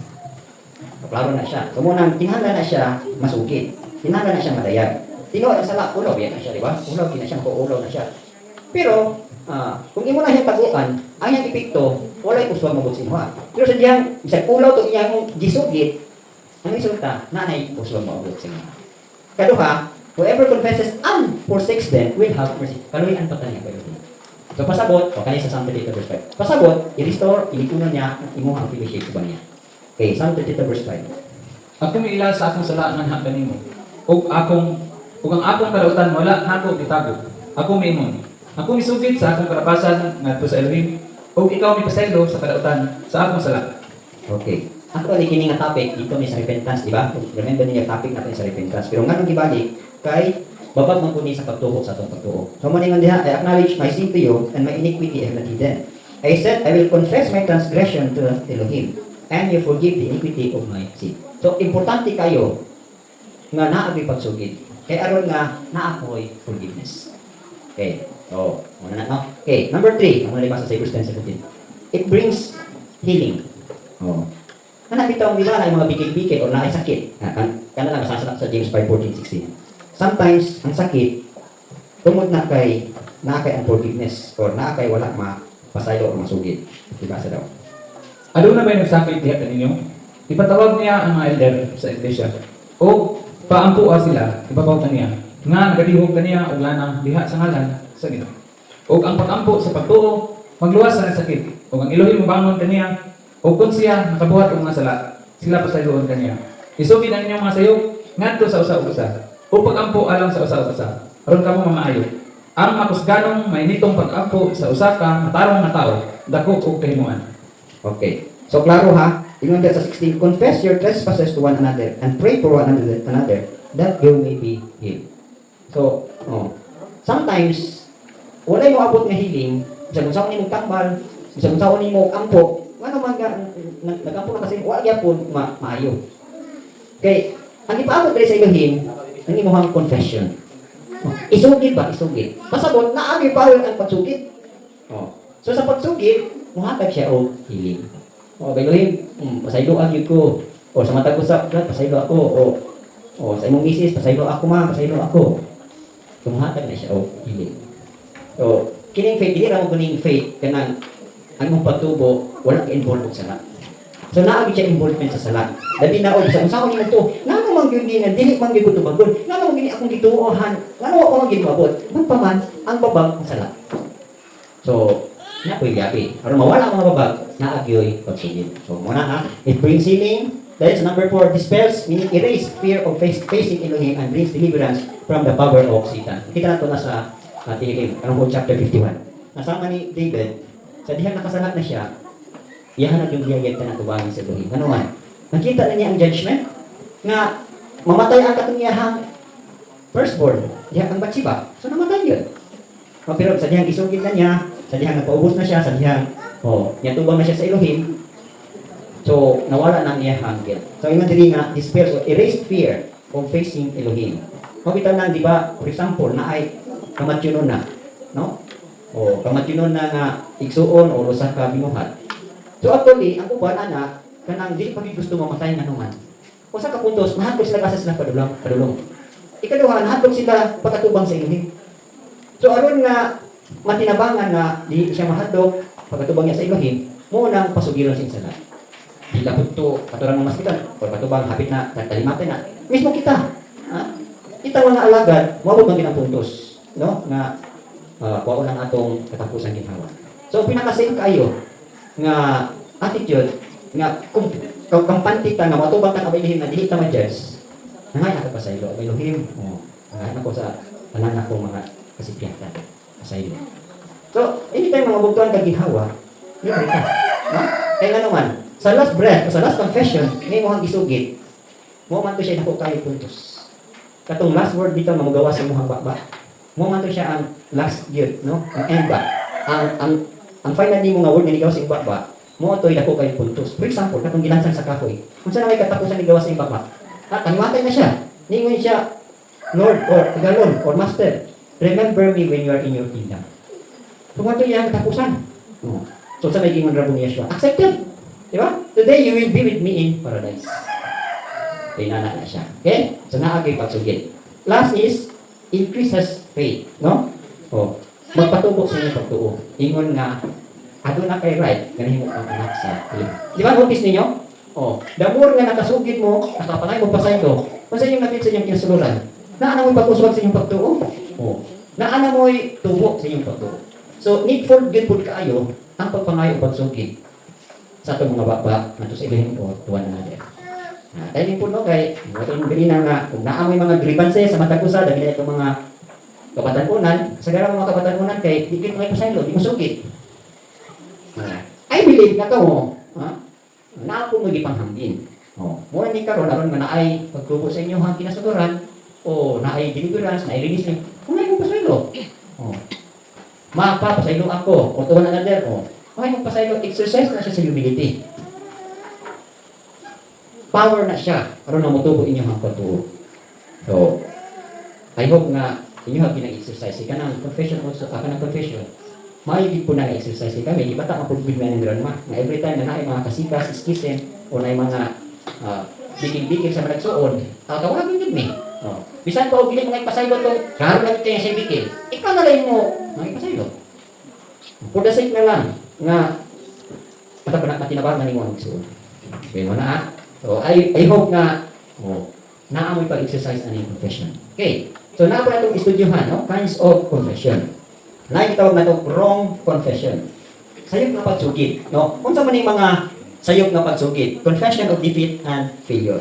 So, klaro na siya. So, munang, tinhala na siya masugid. Tinhala na siya madayag. Tinuwa na sala, ulaw, yan na siya, di ba? Ulaw, na siya, ulaw na siya. Pero, kung imo na siyang taguan, ang iyang epekto, walay uswag mabot sa imuha. Pero sa diyang, isang ulaw to iyang gisugid, ang resulta, nanay uswag mabot sa imuha. Kaduha, whoever confesses and forsakes them will have mercy. Kaluyan pa tanya kayo. So pasabot, o kaya sa Psalm 32 verse 5. Pasabot, i-restore, ilikunan niya ang imuha ang fellowship ba niya. Okay, Psalm 32 verse 5. Ako may ila sa akong sala nga kanimo. Ug ang akong karautan wala nako gitago. Ako may imon. Ako misugid sa akong karapasan ngadto sa Elohim. Ug ikaw may pasaylo sa karautan sa akong sala. Okay. Actually, kini nga topic dito ni sa repentance, di ba? Remember niyo yung topic natin sa repentance. Pero nga nung gibalik, kay babag man po niya sa pagtuho sa atong pagtuho. So maningon diha, I acknowledge my sin to you and my iniquity I have not hidden. I said, I will confess my transgression to Elohim and you forgive the iniquity of my sin. So, importante kayo nga naagoy pagsugid. Kay aron nga naakoy forgiveness. Okay. So, muna na, no? Okay, number 3. Ang muna libasa sa Hebrews 10:17. It brings healing. Oh. Bitaw nila na yung mga bikid-bikid o na ay sakit. Kana lang masasalat sa James 5:14-16. Sometimes, ang sakit, tungod na kay unforgiveness or na kay wala mapasaylo o masugid. Diba sa daw? Ano na ba yung nagsakit diha kaninyo? Ipatawag niya ang mga elder sa iglesia. O paampuha sila, ibabaw niya. Nga nagadihog kaniya og lanang diha sa ngalan sa Ginoo. O ang pagampo sa pagtuo, magluwas sa sakit. O ang Elohim mabangon kaniya, o kung siya nakabuhat og mga sala, sila pasayloon kaniya. Isugid ang inyong mga sayog ngadto sa usa-usa. O pagampo alang sa usa-usa. Aron kamo mamaayo. Ang makusganong mainitong pagampo sa usa ka matarong nga tawo, dako og kahimuan. Okay. So klaro ha, ingon sa 16, confess your trespasses to one another and pray for one another that you may be healed. So, sometimes wala mo abot nga healing, sa kung saan mo tambal, sa kung saan mo ampo, ano man nag-ampo na kasi wala gyapon maayo. Okay, ang ipaabot diri sa Elohim, ang imong confession. Isugid ba? Isugid. Pasabot na agi pa ang pagsugid. So sa pagsugid, muhatag siya og healing. Elohim, pasaylo agi ko. O sa matag usap, pasaylo ako. O sa imong misis, pasaylo ako ma, pasaylo ako. tumuhatag na siya o dili. So, kining faith, dili ra mo kuning faith kanang ang mong pagtubo wala ka involved og sala. So naagi siya involvement sa sala. Dali na og sa unsa ko nimo to? Ngano man gyud ni dili man gyud ko tubagon. Ngano man gini akong gituohan. Ngano ako man gyud maabot. Magpaman ang babag ang sala. So, na po yapi. Aron mawala ang mga babag, naagyoy pagsigid. So muna ha, it brings healing. That is number 4, dispels, meaning erase fear of facing Elohim and brings deliverance from the power of Satan. Kita na ito na sa Tehillim, Arong chapter 51. Nasama ni David, sa dihang nakasalat na siya, iyahan na yung giyayag ka na tubangin sa Elohim. Ano man? Nakita na niya ang judgment nga mamatay ang katungiyahang firstborn, dihang ang Batsiba. So namatay yun. Pero sa dihang isugid na niya, sa dihang nagpaubos na siya, sa dihang niyatubang na siya sa Elohim, so nawala ng iyahang guilt. So yung dili nga, dispels or erased fear of facing Elohim. Mabitan lang, di ba, for example, na ay kamatyunon na, no? O kamatyunon na nga igsuon o usa ka binuhat. So actually, ang uban ana kanang dili pa gid gusto mamatay nga naman. Usa ka puntos, mahadlok sila kasi sila padulong. Ikaduha, nahadlok sila pagkatubang sa Elohim. So aron nga matinabangan na di siya mahadlok pagkatubang niya sa Elohim, mo nang pasugilon sin sala. Dila punto katuran ng maskitan, pagkatubang hapit na talimatan na. Mismo kita, ha? Kita mga alagad, wabog man ginang puntos, no? Nga kuha lang atong katapusan ginhawa. So pinaka-same kayo nga attitude nga kung kampante ta nga matubang ka Elohim na dili ta ma-judge. Nangay ako pa sa ilo, Elohim. Nangay ako sa tanan ako mga kasipyatan sa ilo. So, anytime mga bugtuan ka ginhawa, yun ka. No? Kaya nga naman, sa last breath, sa last confession, may mohang isugit. Mo man to siya nako kayo puntos. Katong last word dito nga magawa sa mohang baba. Mo man to siya ang last gift, no? Ang end ba? Ang final nimo nga word nga nigawa sa baba, mo to dako kayo puntos. For example, katong gilansan sa kahoy. Unsa na may katapusan ni gawa sa baba? Kanimatay na siya. Ningon siya, Lord or Galon or Master, remember me when you are in your kingdom. So, mo to yung katapusan. So, sa may gingon rabo ni Yeshua, accepted. Di ba? Today, you will be with me in paradise. Pinana na siya. Okay? So, naagay pagsugid. Last is, increases faith. No? Magpatubo sa inyong pagtuo. Ingon nga, adun na kay right, ganahin mo ang anak sa ilim. Di ba? Notice ninyo? The more nga nakasugid mo, nakapangay mo pasay ito, kung sa inyong natin sa inyong kinasuluran, naana mo'y pag-uswag sa inyong pagtuo? Naana mo'y tubo sa inyong pagtuo. So, needful good po kaayo ang pagpangayo o pagsugid sa itong mga baba na ito sa ilihim o tuwan na natin. Dahil po no, kay ito yung ganina nga, kung naamoy mga grievances sa matagusa, dahil itong mga kabatanunan, sa garang mga kabatanunan, kay di kayo mga pasaylo, di mo sugid. I believe na ito mo, na ako mo ipanghambin. Muna ni karon aron nga naay pagtubo sa inyo hang kinasuturan o naay deliverance, naay release ni. Kung ay mo pasaylo. Mapapasaylo ako o tuwan na nader o. Ay mo pasaylo, exercise na siya sa humility. Power na siya aron na motubo inyo hang pagtuo. So, I hope nga inyo hang gina-exercise kanang confession also, kanang confession. Maayos po na exercise kami, di ba ta mapugbig na ng grandma? Na every time na naay mga kasikas, iskisen, o naay mga bikil-bikil sa malagsuon, tawagin din mi. Bisan pa o biling mga ipasaylo to, karo lang ito yung siya bikil. Ikaw na lang mo, mga ipasaylo. For the sake na lang, nga, matinabahan na ni mo ang magsuon. Okay mo na So, I hope na, naamoy pag-exercise na yung confession. Okay, so na po na itong istudyohan, no? Kinds of confession. Itawag na itong wrong confession. Sayop na pagsugid. No? Kung sa man yung mga sayop na pagsugid, confession of defeat and failure.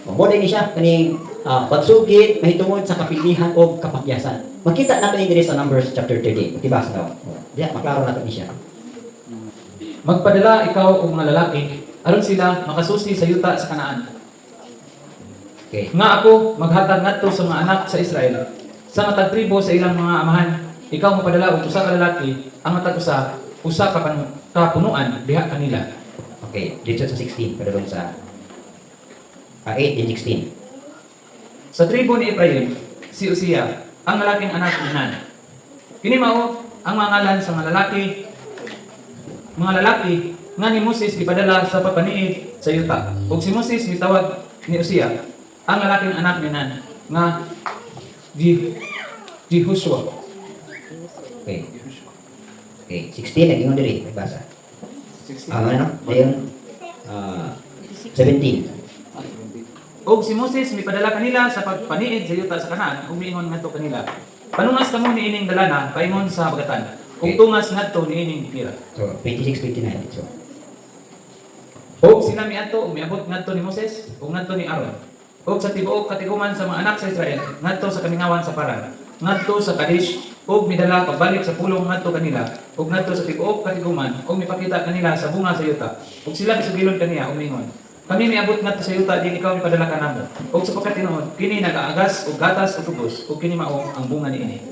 Muna ni siya, kaning pagsugid, mahitungod sa kapilihan o kapakyasan. Makita natin yung diri sa Numbers chapter 30. Diba sa daw? Diya, maklaro natin siya. Magpadala ikaw o mga lalaki, aron sila makasusi sa yuta sa Kanaan. Okay. Nga ako, maghatag ngadto sa mga anak sa Israel, sa matag tribo sa ilang mga amahan. Ikaw mo padala og usa ka lalaki, ang matag usa ka kapunuan diha kanila. Okay, dito sa 16, pero doon sa 8 and 16. Sa tribo ni Ephraim, si Uzziah, ang lalaking anak ni Nun. Kini mao ang mga ngalan sa mga lalaki nga ni Moses ipadala sa papaniid sa yuta. Ug si Moses mitawag ni Uzziah, ang lalaking anak ni Nun, nga Jehoshua. Okay. Okay, 16 nag-ingon diri, nagbasa. Ano? Dayon 17. Og si Moses mipadala kanila sa pagpaniid sa yuta sa Kanaan, umiingon ngadto kanila. Panungas kamo niining dalana paingon sa habagatan. Ug tungas ngadto niining pira. So 26, 29. So Og sila miadto ug miabot ngadto ni Moses ug ngadto ni Aaron. Og sa tibuok katiguman sa mga anak sa Israel, ngadto sa kamingawan sa Paran, ngadto sa Kadesh, ug midala pagbalik sa pulong ngadto kanila, ug ngadto sa tibuok katiguman, ug mipakita kanila sa bunga sa yuta. Ug sila misugilon kaniya umingon. Kami miabot ngadto sa yuta di ikaw mipadala kanamo. Og sa pagkatinuod, kini nagaagas og gatas ug tubos, ug kini mao ang bunga niini.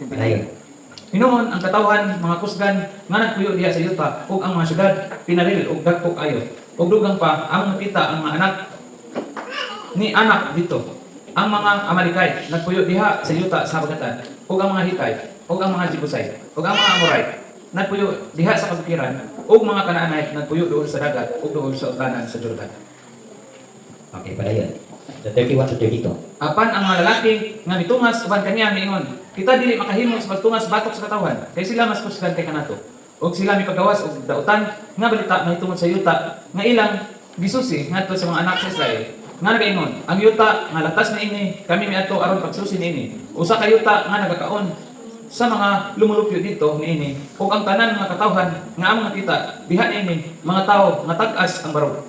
padayon. Hinuon ang katawhan mga kusgan nga nagpuyo diha sa yuta ug ang mga syudad pinaril ug dagko ayo. Ug dugang pa ang nakita ang mga anak ni anak dito. Ang mga Amalekite nagpuyo diha sa yuta sa habagatan ug ang mga Hittite ug ang mga Jebusite ug ang mga Amorite nagpuyo diha sa kabukiran ug mga Kanaanite nagpuyo duol sa dagat ug duol sa uglanan sa Jordan. Okay, padayon. So 31 to 32. Apan ang mga lalaki nga mitungas uban kaniya miingon, kita dili makahimo sa pagtungas batok sa katawhan, kay sila mas kusgan kay kanato. Og sila mipagawas og dautan nga balita mahitungod sa yuta nga ilang gisusi ngadto sa mga anak sa Israel. Nga nagaingon, ang yuta nga latas niini kami miadto aron pagsusi niini. Usa ka yuta nga nagakaon sa mga lumulupyo dito niini ug ang tanan nga katawhan nga among nakita diha niini mga tawo nga tag-as ang barog.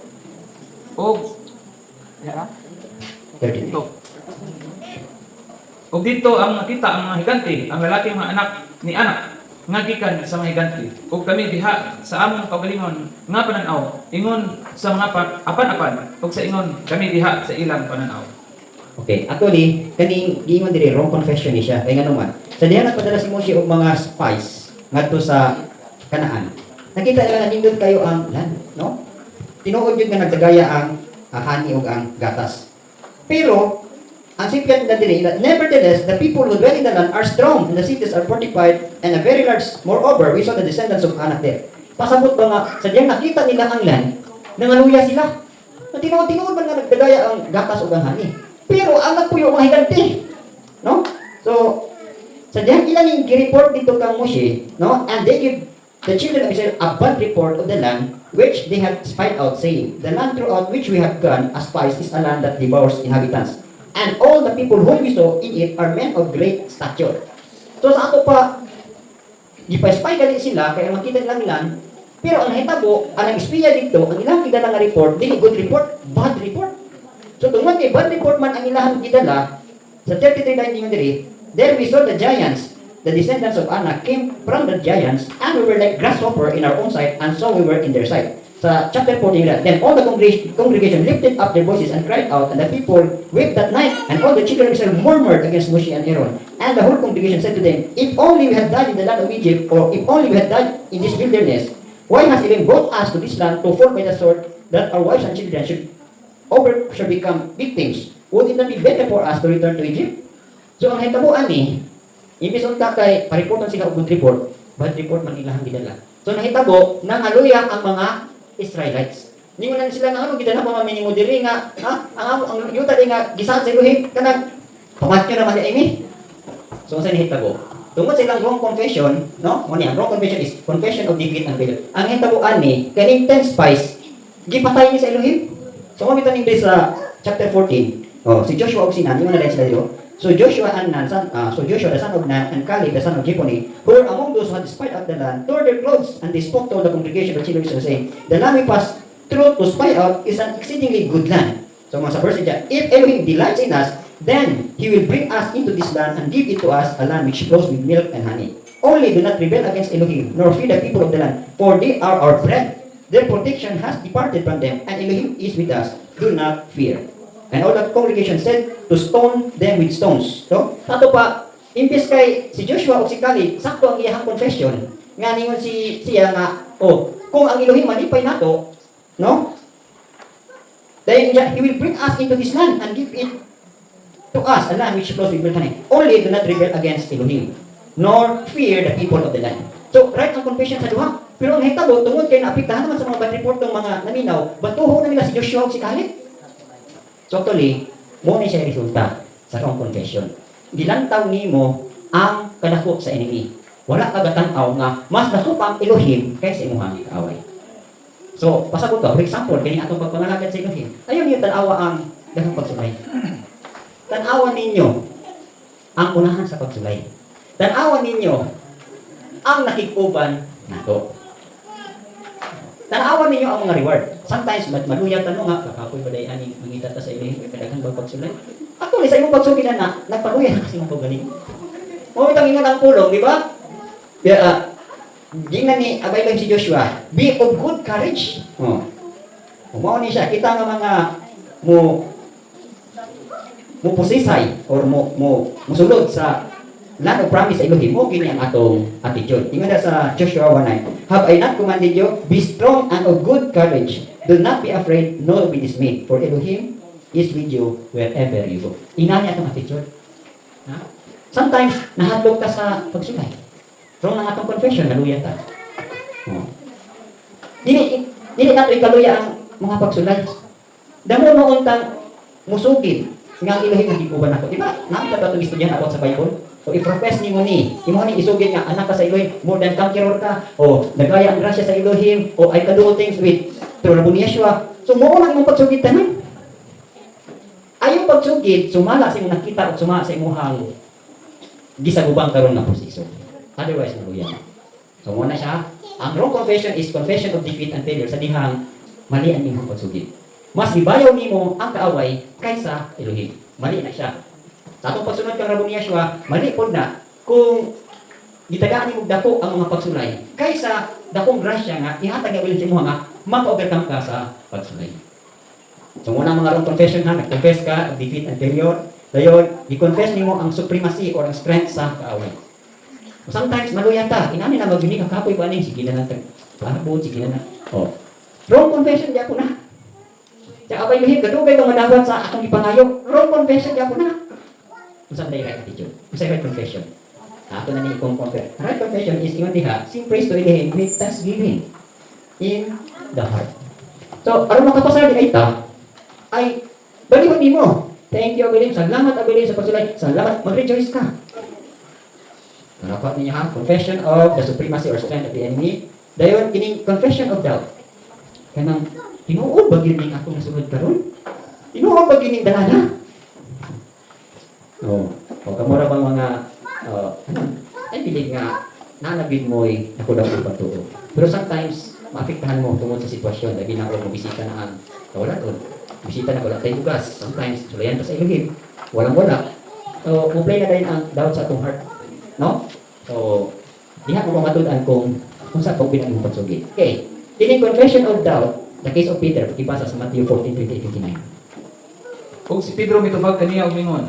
Og 32. ug dito ang nakita ang mga higanti, ang lalaki mga anak ni anak nga gikan sa mga higanti. Ug kami diha sa among kaugalingon nga pananaw ingon sa mga apan-apan ug sa ingon kami diha sa ilang pananaw. Okay, actually, kaning giingon diri wrong confession ni siya. Kay ngano man. Sa diha nagpadala si Moshe og mga spies ngadto sa Kanaan. Nakita nila nga nindot kayo ang land, no? Tinuod yun nga nagdagaya ang hani ug ang gatas. Pero ang significant na diri that nevertheless the people who dwell in the land are strong and the cities are fortified and a very large. Moreover, we saw the descendants of Anak there. Pasabot ba nga sa diyan nakita nila ang land, nangaluya sila. Tinuod man nga nagdagaya ang gatas ug ang hani. Pero ang nagpuyo mga higanti, no? So sa diyan ilang gi-report dito kang Moshe, no? And they give the children of Israel a bad report of the land which they had spied out, saying, the land throughout which we have gone as spies is a land that devours inhabitants. And all the people whom we saw in it are men of great stature. So sa ato pa, gipa-spy gali sila, kaya makita nilang land, pero ang hitabo, ang nag-espiya dito, ang ilang gidala nga report, dili good report, bad report. So tungod kay bad report man ang ilang gidala, sa 33:19 diri, there we saw the giants, the descendants of Anak came from the giants, and we were like grasshopper in our own sight, and so we were in their sight. Sa chapter 14, then all the congregation lifted up their voices and cried out, and the people wept that night, and all the children of Israel murmured against Moshe and Aaron. And the whole congregation said to them, if only we had died in the land of Egypt, or if only we had died in this wilderness, why has Aaron brought us to this land to fall by the sword, that our wives and children should become victims? Would it not be better for us to return to Egypt? So ang hitabuan ni, imbis unta kay pariportan sila og good report, bad report man ilang gidala. So nahitabo nang haluya ang mga Israelites. Ningon na sila nga ano gidala pa maminimo diri nga ang yuta di nga gisaad sa Elohim kanang pamatyo naman ni Amy. So sa nahitabo. Tungod sa ilang wrong confession, no? Mo niya, wrong confession is confession of defeat and failure. Ang hitabuan ni kaning 10 spies gipatay ni sa Elohim. So mo bitaw ning sa chapter 14. Oh, si Joshua ug si Nun, ingon na sila dito. So Joshua the son of Nun and Caleb the son of Jephunneh, who were among those who had spied out the land, tore their clothes, and they spoke to all the congregation of the children of Israel, saying, the land we passed through to spy out is an exceedingly good land. So mga sa verse niya, if Elohim delights in us, then He will bring us into this land and give it to us, a land which flows with milk and honey. Only do not rebel against Elohim, nor fear the people of the land, for they are our bread. Their protection has departed from them, and Elohim is with us. Do not fear. And all the congregation said to stone them with stones. So, ato pa, imbes kay si Joshua o si Caleb, sakto ang iyang confession. Nga ningon siya nga, kung ang Elohim malipay nato, no? Then He will bring us into this land and give it to us, a land which flows with milk and honey. Only do not rebel against Elohim, nor fear the people of the land. So, right ang confession sa duha. Pero ang hitabo, tungod kay naapektahan naman sa mga bad report ng mga naminaw, batuho na nila si Joshua o si Caleb. So actually, mo ni siya resulta sa wrong confession. gilantaw nimo ang kadako sa enemy. Wala ka gatanaw nga mas dako pa ang Elohim kaysa imong kaaway. So, pasabot ka, for example, kini atong pagpangalagad sa Elohim. Ayaw niyo tanawa ang dakong pagsulay. Tanawa ninyo ang unahan sa pagsulay. Tanawa ninyo ang nakikuban nato. Tanawa ninyo ang mga reward. Sometimes, maluyat tanong nga, kakapoy ba dahi ani mangita ta sa Elohim, kadaghang ba pagsulay? Actually, sa imong pagsugilan na, nagpaluya na kasi mong pagaling. Mawitang ingon ang pulong, di ba? Gingnan ni Abay Lohim si Joshua, be of good courage. Mao ni siya, kita nga mga mo posisay or mo musulod sa land of promise sa Elohim, mo gini ang atong attitude. Ingon na sa Joshua 1:9, have I not commanded you, be strong and of good courage, do not be afraid nor be dismayed, for Elohim is with you wherever you go. Ina niya atong attitude. Ha? Sometimes nahadlok ka sa pagsulay. Wrong ang atong confession, naluya ta. Dili nato ikaluya ang mga pagsulay. Damo noon tang musugid nga ang Elohim nagikuban ako. Di ba? Nakita ba itong istorya ako sa Bible? O i-profess ni mo ni isugid nga anak ka sa Elohim, more than conqueror ka, o nagaya ang grasya sa Elohim, o I can do all things with through Rabbi Yeshua. So mo lang imong pagsugid tanan. Ayong pagsugid sumala sa imong nakita o sumala sa imong gisagubang karon nga proseso. Otherwise, maluya. So, muna siya. Ang wrong confession is confession of defeat and failure sa dihang mali ang imong pagsugid. Mas gibayaw nimo ang kaaway kaysa Elohim. Mali na siya. Sa atong pagsunod kang Rabbi Yeshua, mali po na kung gitagaan nimo dako ang mga pagsulay kaysa dakong grasya nga ihatag nga sa imong nga maka-overcome ka sa pagsulay. So, muna mga wrong confession ha, nag-confess ka of defeat and failure. Dayon, i-confess nimo ang supremacy or ang strength sa kaaway. Sometimes maluya ta, inani na magbini ka kapoy ba ning sige na nang labot, sige na. Wrong confession di ako na. Sa abay luhit kadugay ka madawat sa akong ipangayo. Wrong confession di ako na. Unsa may right attitude? Unsa right confession? Ato na ni ikong confess. Right confession is ingon diha, sing praise to Elohim with thanksgiving in the heart. So, aron makapasar di ta ay baliwan nimo. Thank you Elohim, salamat Elohim sa pagsulay. Salamat, mag-rejoice ka. Dapat niya ha, confession of the supremacy or strength of the enemy. Dayon kining confession of doubt. Kanang tinuod ba gyud ning akong nasunod karon? Tinuod ba gyud ning dalana? O kamura bang mga I believe nga nanabid mo'y ako daw ang patuo. Pero sometimes maapektahan mo tungod sa sitwasyon. Dahil na mo bisita na ang wala doon. Bisita na wala tayong bugas. Sometimes sulayan pa sa Elohim. Walang-wala. So, play na rin ang doubt sa atong heart. No? So, diha ko matudan kung saan pag binang pagsugid. Okay. In confession of doubt, the case of Peter, ipasa sa Matthew 14:28-29. Kung si Pedro mitubag kaniya og mingon,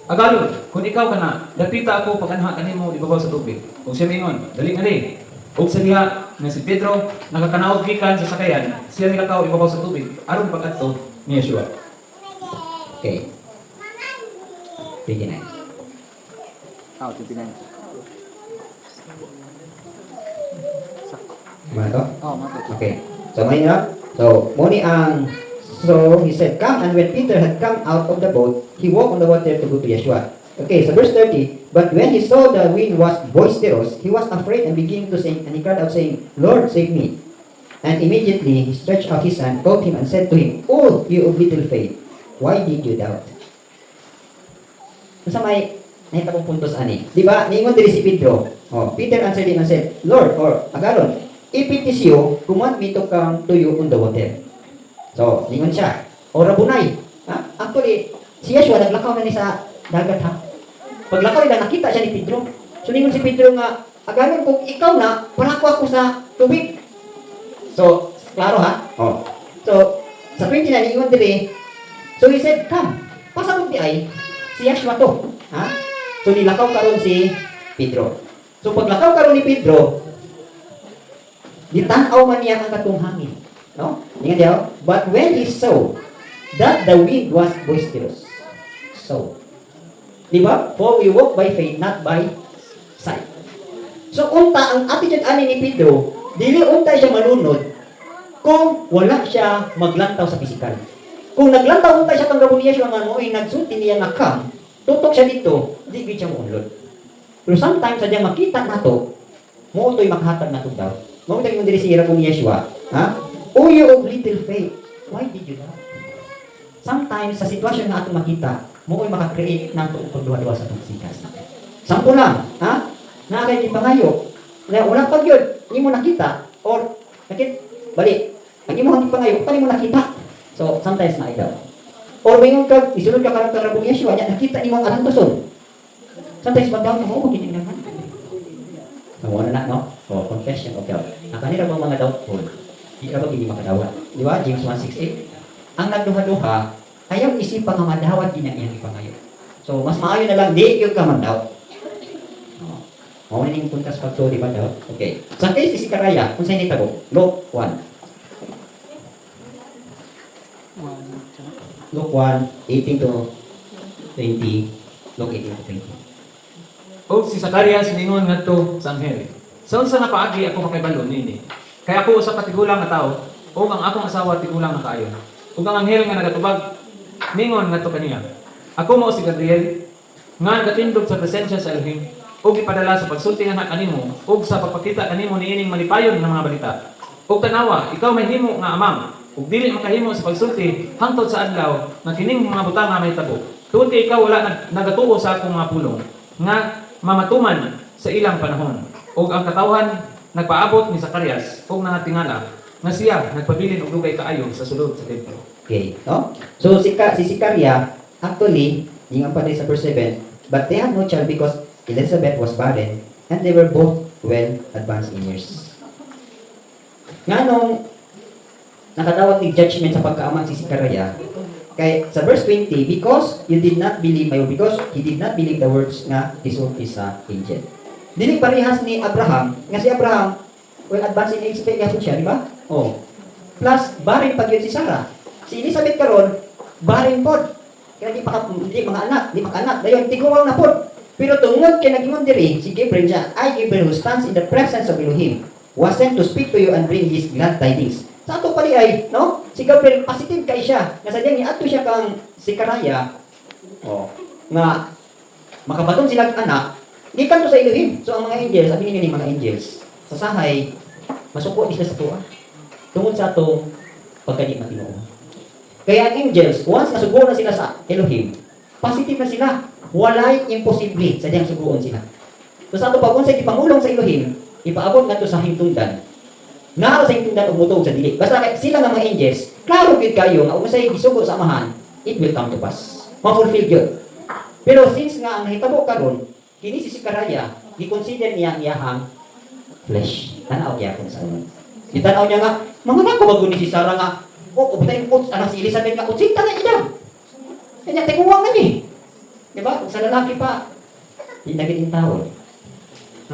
agalon, kung ikaw kana, dapita ako pag-anha kanimo ibabaw sa tubig. Kung siya mingon, dali nga di. Kung sa diha nga si Pedro nakakanaog gikan sa sakayan, siya nilakaw ibabaw sa tubig aron pag-adto ni Yeshua. Okay. 29. Oh, 29. Mana to? Oh, mati. Okay. So, may na. So, muni ang he said, come, and when Peter had come out of the boat, he walked on the water to go to Yeshua. Okay, so verse 30, but when he saw the wind was boisterous, he was afraid and began to sink, and he cried out saying, Lord, save me. And immediately he stretched out his hand, caught him, and said to him, Oh, you of little faith, why did you doubt? Sa may nakita kong puntos ani. Di ba? Niingon diri si Pedro. Peter answered him and said, Lord, or agaron, if it is you, who want me to come to you on the water? So, niingon siya. O Rabunay. Actually, si Yeshua naglakaw na ni sa dagat ha. Paglakaw nila, nakita siya ni Pedro. So, niingon si Pedro nga, agaron kung ikaw na, parako ako sa tubig. So, klaro ha? So, sa 29, niingon diri, so he said, come. Pasabot di ay, si Yeshua to. Ha? So, nilakaw karon si Pedro. So, paglakaw karon ni Pedro, ditanaw man niya ang katong hangin. No? Ingat diyo. But when he saw that the wind was boisterous. So, di ba? For we walk by faith, not by sight. So, unta, ang attitude ani ni Pedro, dili unta siya manunod kung wala siya maglantaw sa pisikal. Kung naglantaw unta siya kang Rabbi Yeshua nga mo'y nagsulti niya nga come, tutok siya dito, di gid siya muunlod. Pero sometimes sadya makita nato, mo to'y makahatag nato daw. Mo tayo diri si Rabong Yeshua, ha? O you of little faith, why did you doubt? Sometimes sa sitwasyon na ato makita, mo ko'y maka-create nato og pagduwa-duwa sa atong sikas. Sampo lang, ha? Na kay gipangayo. Wala pa gyud, imo nakita or balik. Ang imo hangin pangayo, pa mo nakita. So sometimes na ikaw. Or mingon ka, isunod ka karang Rabong Yeshua, nya nakita nimo ang alantoson. Sometimes magdaw mo, oh, gini naman. Nawala na, no? O, confession of doubt. Ang kanila mga doubtful, di ka ba hindi makadawa? Di ba? James 1:6-8. Ang nagduha-duha, ayaw isipan nga madawat din ang iyang ipangayo. So, mas maayo na lang, di yung ka man-doubt. Maunin yung puntas pag sorry ba daw? Okay. Sa case si Karaya, kung saan nitago? Luke 1. Luke 1:18 to 20. Luke 18 to 20. O si Zacarias ningon ngadto sa anghel. Sa unsa nga paagi ako makibalo nini? Kaya ako usa ka tigulang nga tao, o ang akong asawa tigulang na kaayo. Ug ang anghel nga nagatubag ningon ngadto kaniya. Ako mao si Gabriel nga nagatindog sa presensya sa Elohim ug ipadala sa pagsulti nga kanimo ug sa pagpakita kanimo niining malipayon nga mga balita. Ug tanawa, ikaw may himo nga amang ug dili makahimo sa pagsulti hangtod sa adlaw nga kining mga butang nga mahitabo. Tungod kay ikaw wala nagatuo sa akong mga pulong nga mamatuman sa ilang panahon. Ug ang katawhan nagpaabot ni Zacarias ug nangatingala nga siya nagpabilin og dugay kaayo sa sulod sa templo. Okay, no? So, si Sicaria, actually, yung pa sa verse 7, but they had no child because Elizabeth was barren and they were both well advanced in years. Nga nung nakadawat ni judgment sa pagkaaman si Sicaria, kay sa verse 20, because you did not believe my word, because he did not believe the words nga Isul is a angel. Dili parehas ni Abraham, nga si Abraham, well, advanced in age, kaya siya, di ba? Oh. Plus, barren pa yun si Sarah. Si Elizabeth karon barren pod. Kaya di mga anak, di maka-anak. Dayon, tiguang na pod. Pero tungod kay nagingon diri, si Gabriel siya, I, Gabriel, who stands in the presence of Elohim, was sent to speak to you and bring these glad tidings. Sa ato pali ay, no? Si Gabriel, positive kay siya. Nga sadyang niato siya kang si Karaya, nga makabaton sila anak, di kanto sa Elohim. So ang mga angels, sabi ninyo ni mga angels, sa sahay, masuko di sila sa tuwa. Tungod sa atong pagkadi matinoon. Kaya ang angels, once nasugo na sila sa Elohim, positive na sila. Walay imposible, sadyang suguon sila. So sa ato pag unsay gipangulong sa Elohim, ipaabot ngadto sa hingtungdan. Naa sa hingtungdan ug mutog sa dili. Basta sila nga mga angels, klaro gid kayo nga unsay gisugo sa amahan, it will come to pass. Ma-fulfill gyud. Pero since nga ang nahitabo karon, kini si Sicaraya, gi-consider niya ang iyahang flesh. Tanaw niya kung saan. Gitanaw niya nga, mga nakabago ni si Sarah nga, ubutay yung anak si Elizabeth nga, utsinta na idam. Kanya, tikuwang na ni. Diba? Sa lalaki pa, hindi na ganyan tao.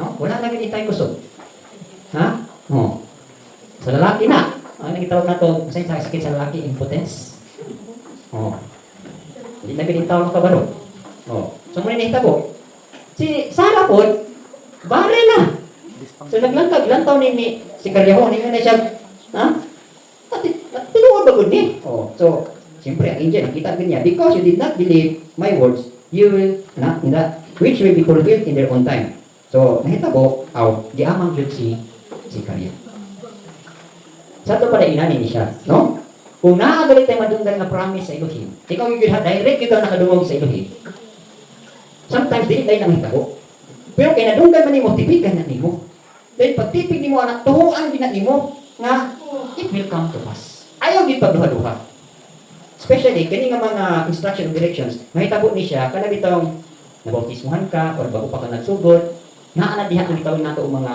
No? Wala na ganyan tayo kusog. Ha? No. Sa lalaki na. Ang nagitawag na ito, kasi sa sakit sa lalaki, impotence. Oh. Hindi na ganyan tao makabaro. Oh. So, muna nahitabo. Si Sarah po, bare na. So, lantaw ni si Karyaho, hindi na siya, ha? Tinuod ba good ni? Oh. So, siyempre, ang angel, nakita niya, because you did not believe my words, you will not, which will be fulfilled in their own time. So, nahitabo, di amang yun si Karya. Sa ito pala inanin ni siya, no? Kung naagalit tayo madunggan na promise sa Elohim, ikaw yung direct ikaw nakadungog sa Elohim. Sometimes, dili tayo namahitabo. Pero kaya nadunggan man mo, tipigan na ni mo. Dahil pag tipig ni mo, anak, tuhuan din na ni mo, nga, it will come to pass. Ayaw din pagduha-duha. Especially, kani nga mga instruction directions, mahitabo ni siya, kada bitong nabautismuhan ka, or bago pa ka nagsugod, naana diha na bitawin nato ang mga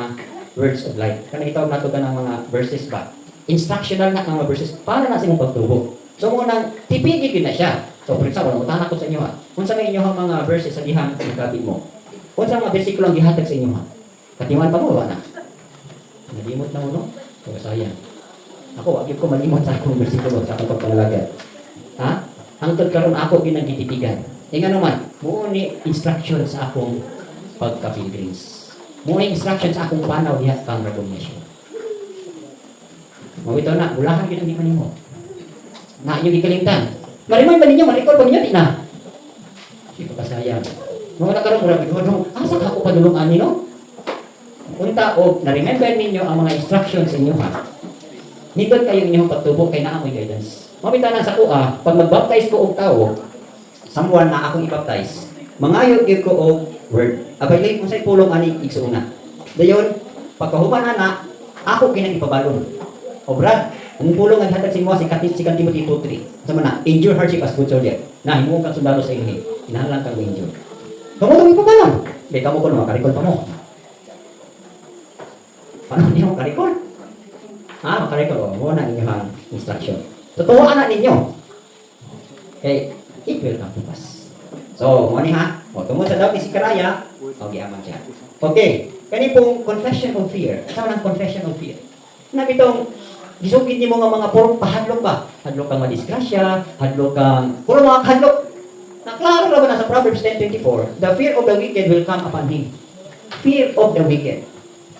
words of life. Kana bitawin nato ka ng mga verses ba? Instructional na mga verses para na sa imong pagtubo. So, munang tipigin din na siya. So, for example, mutahan ako sa inyo ha. Kung sa inyo ang mga verses sa dihan sa ikabit mo, kung sa mga versikulo ang gihatag sa inyo ha, katiwan pa mo, wala na. Nalimot na mo, no? So, sayang. Ako, agib ko malimot sa akong versikulo sa akong pagpangalaga. Ha? Hangtod karon ako ginagititigan. E nga naman, muuni instruction sa akong pagka-pilgrims. Muuni instruction sa akong panaw diha kang recognition. Mawito na, bulahan kita di manimo. Na inyo gikalingtan. Marimay ba ninyo, marikol pa ninyo, di na. Hindi ko kasaya. Mga nakaroon mura bidon, asa ka ko padulong ani no? Unta og na-remember ninyo ang mga instructions inyo ha. Nindot kayo inyong pagtubo kay naa mo'y guidance. Mabitanan sa kuha, pag magbaptize ko og tao, someone na akong i-baptize, mangayog gyud ko og word. Abay kung say pulong ani igsuuna. Dayon, pagkahuman ana, ako kinang ipabalon. O Brad, kung pulong ang hatag si mo si Timothy 2:3. Sama na, endure hardship as good soldier. Na himuon kang sundalo sa inyong. Kinahanglan kang endure. Kamu ipabalon. Kaya kamu ko makarikol pa mo. Paano niyo makarikol? Makarikol o. Muna na inyong instruction. Totoo anak ninyo. Okay, it will come to pass. So, mo ni ha? O, tungod sa daw ni si Karaya, o, giaman siya. Okay, kani pong confession of fear. Saan ang confession of fear? Nabitong, gisugid ni mo nga mga purong pahadlok ba? Hadlok kang madisgrasya, hadlok kang, puro mga hadlok. Naklaro naman na sa Proverbs 10:24, the fear of the wicked will come upon him. Fear of the wicked.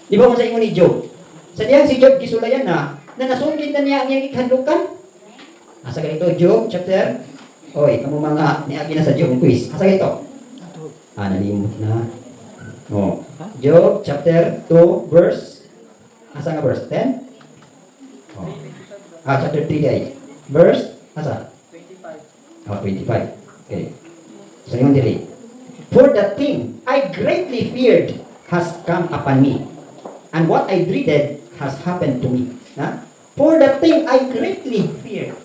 Di ba kung sa inyo ni Job? Sa diyang si Job gisulayan na nasugid na niya ang iyang ikadlukan. Asa ganito, Job chapter, oy, kamo mga niagi na sa Job quiz. Asa ganito? Nalimot na. Oh. Job chapter 2 verse, asa nga verse 10? Oh. Chapter 3 ay. Verse, asa? 25. 25. Okay. So yun dili. For the thing I greatly feared has come upon me, and what I dreaded has happened to me. Na? For the thing I greatly feared.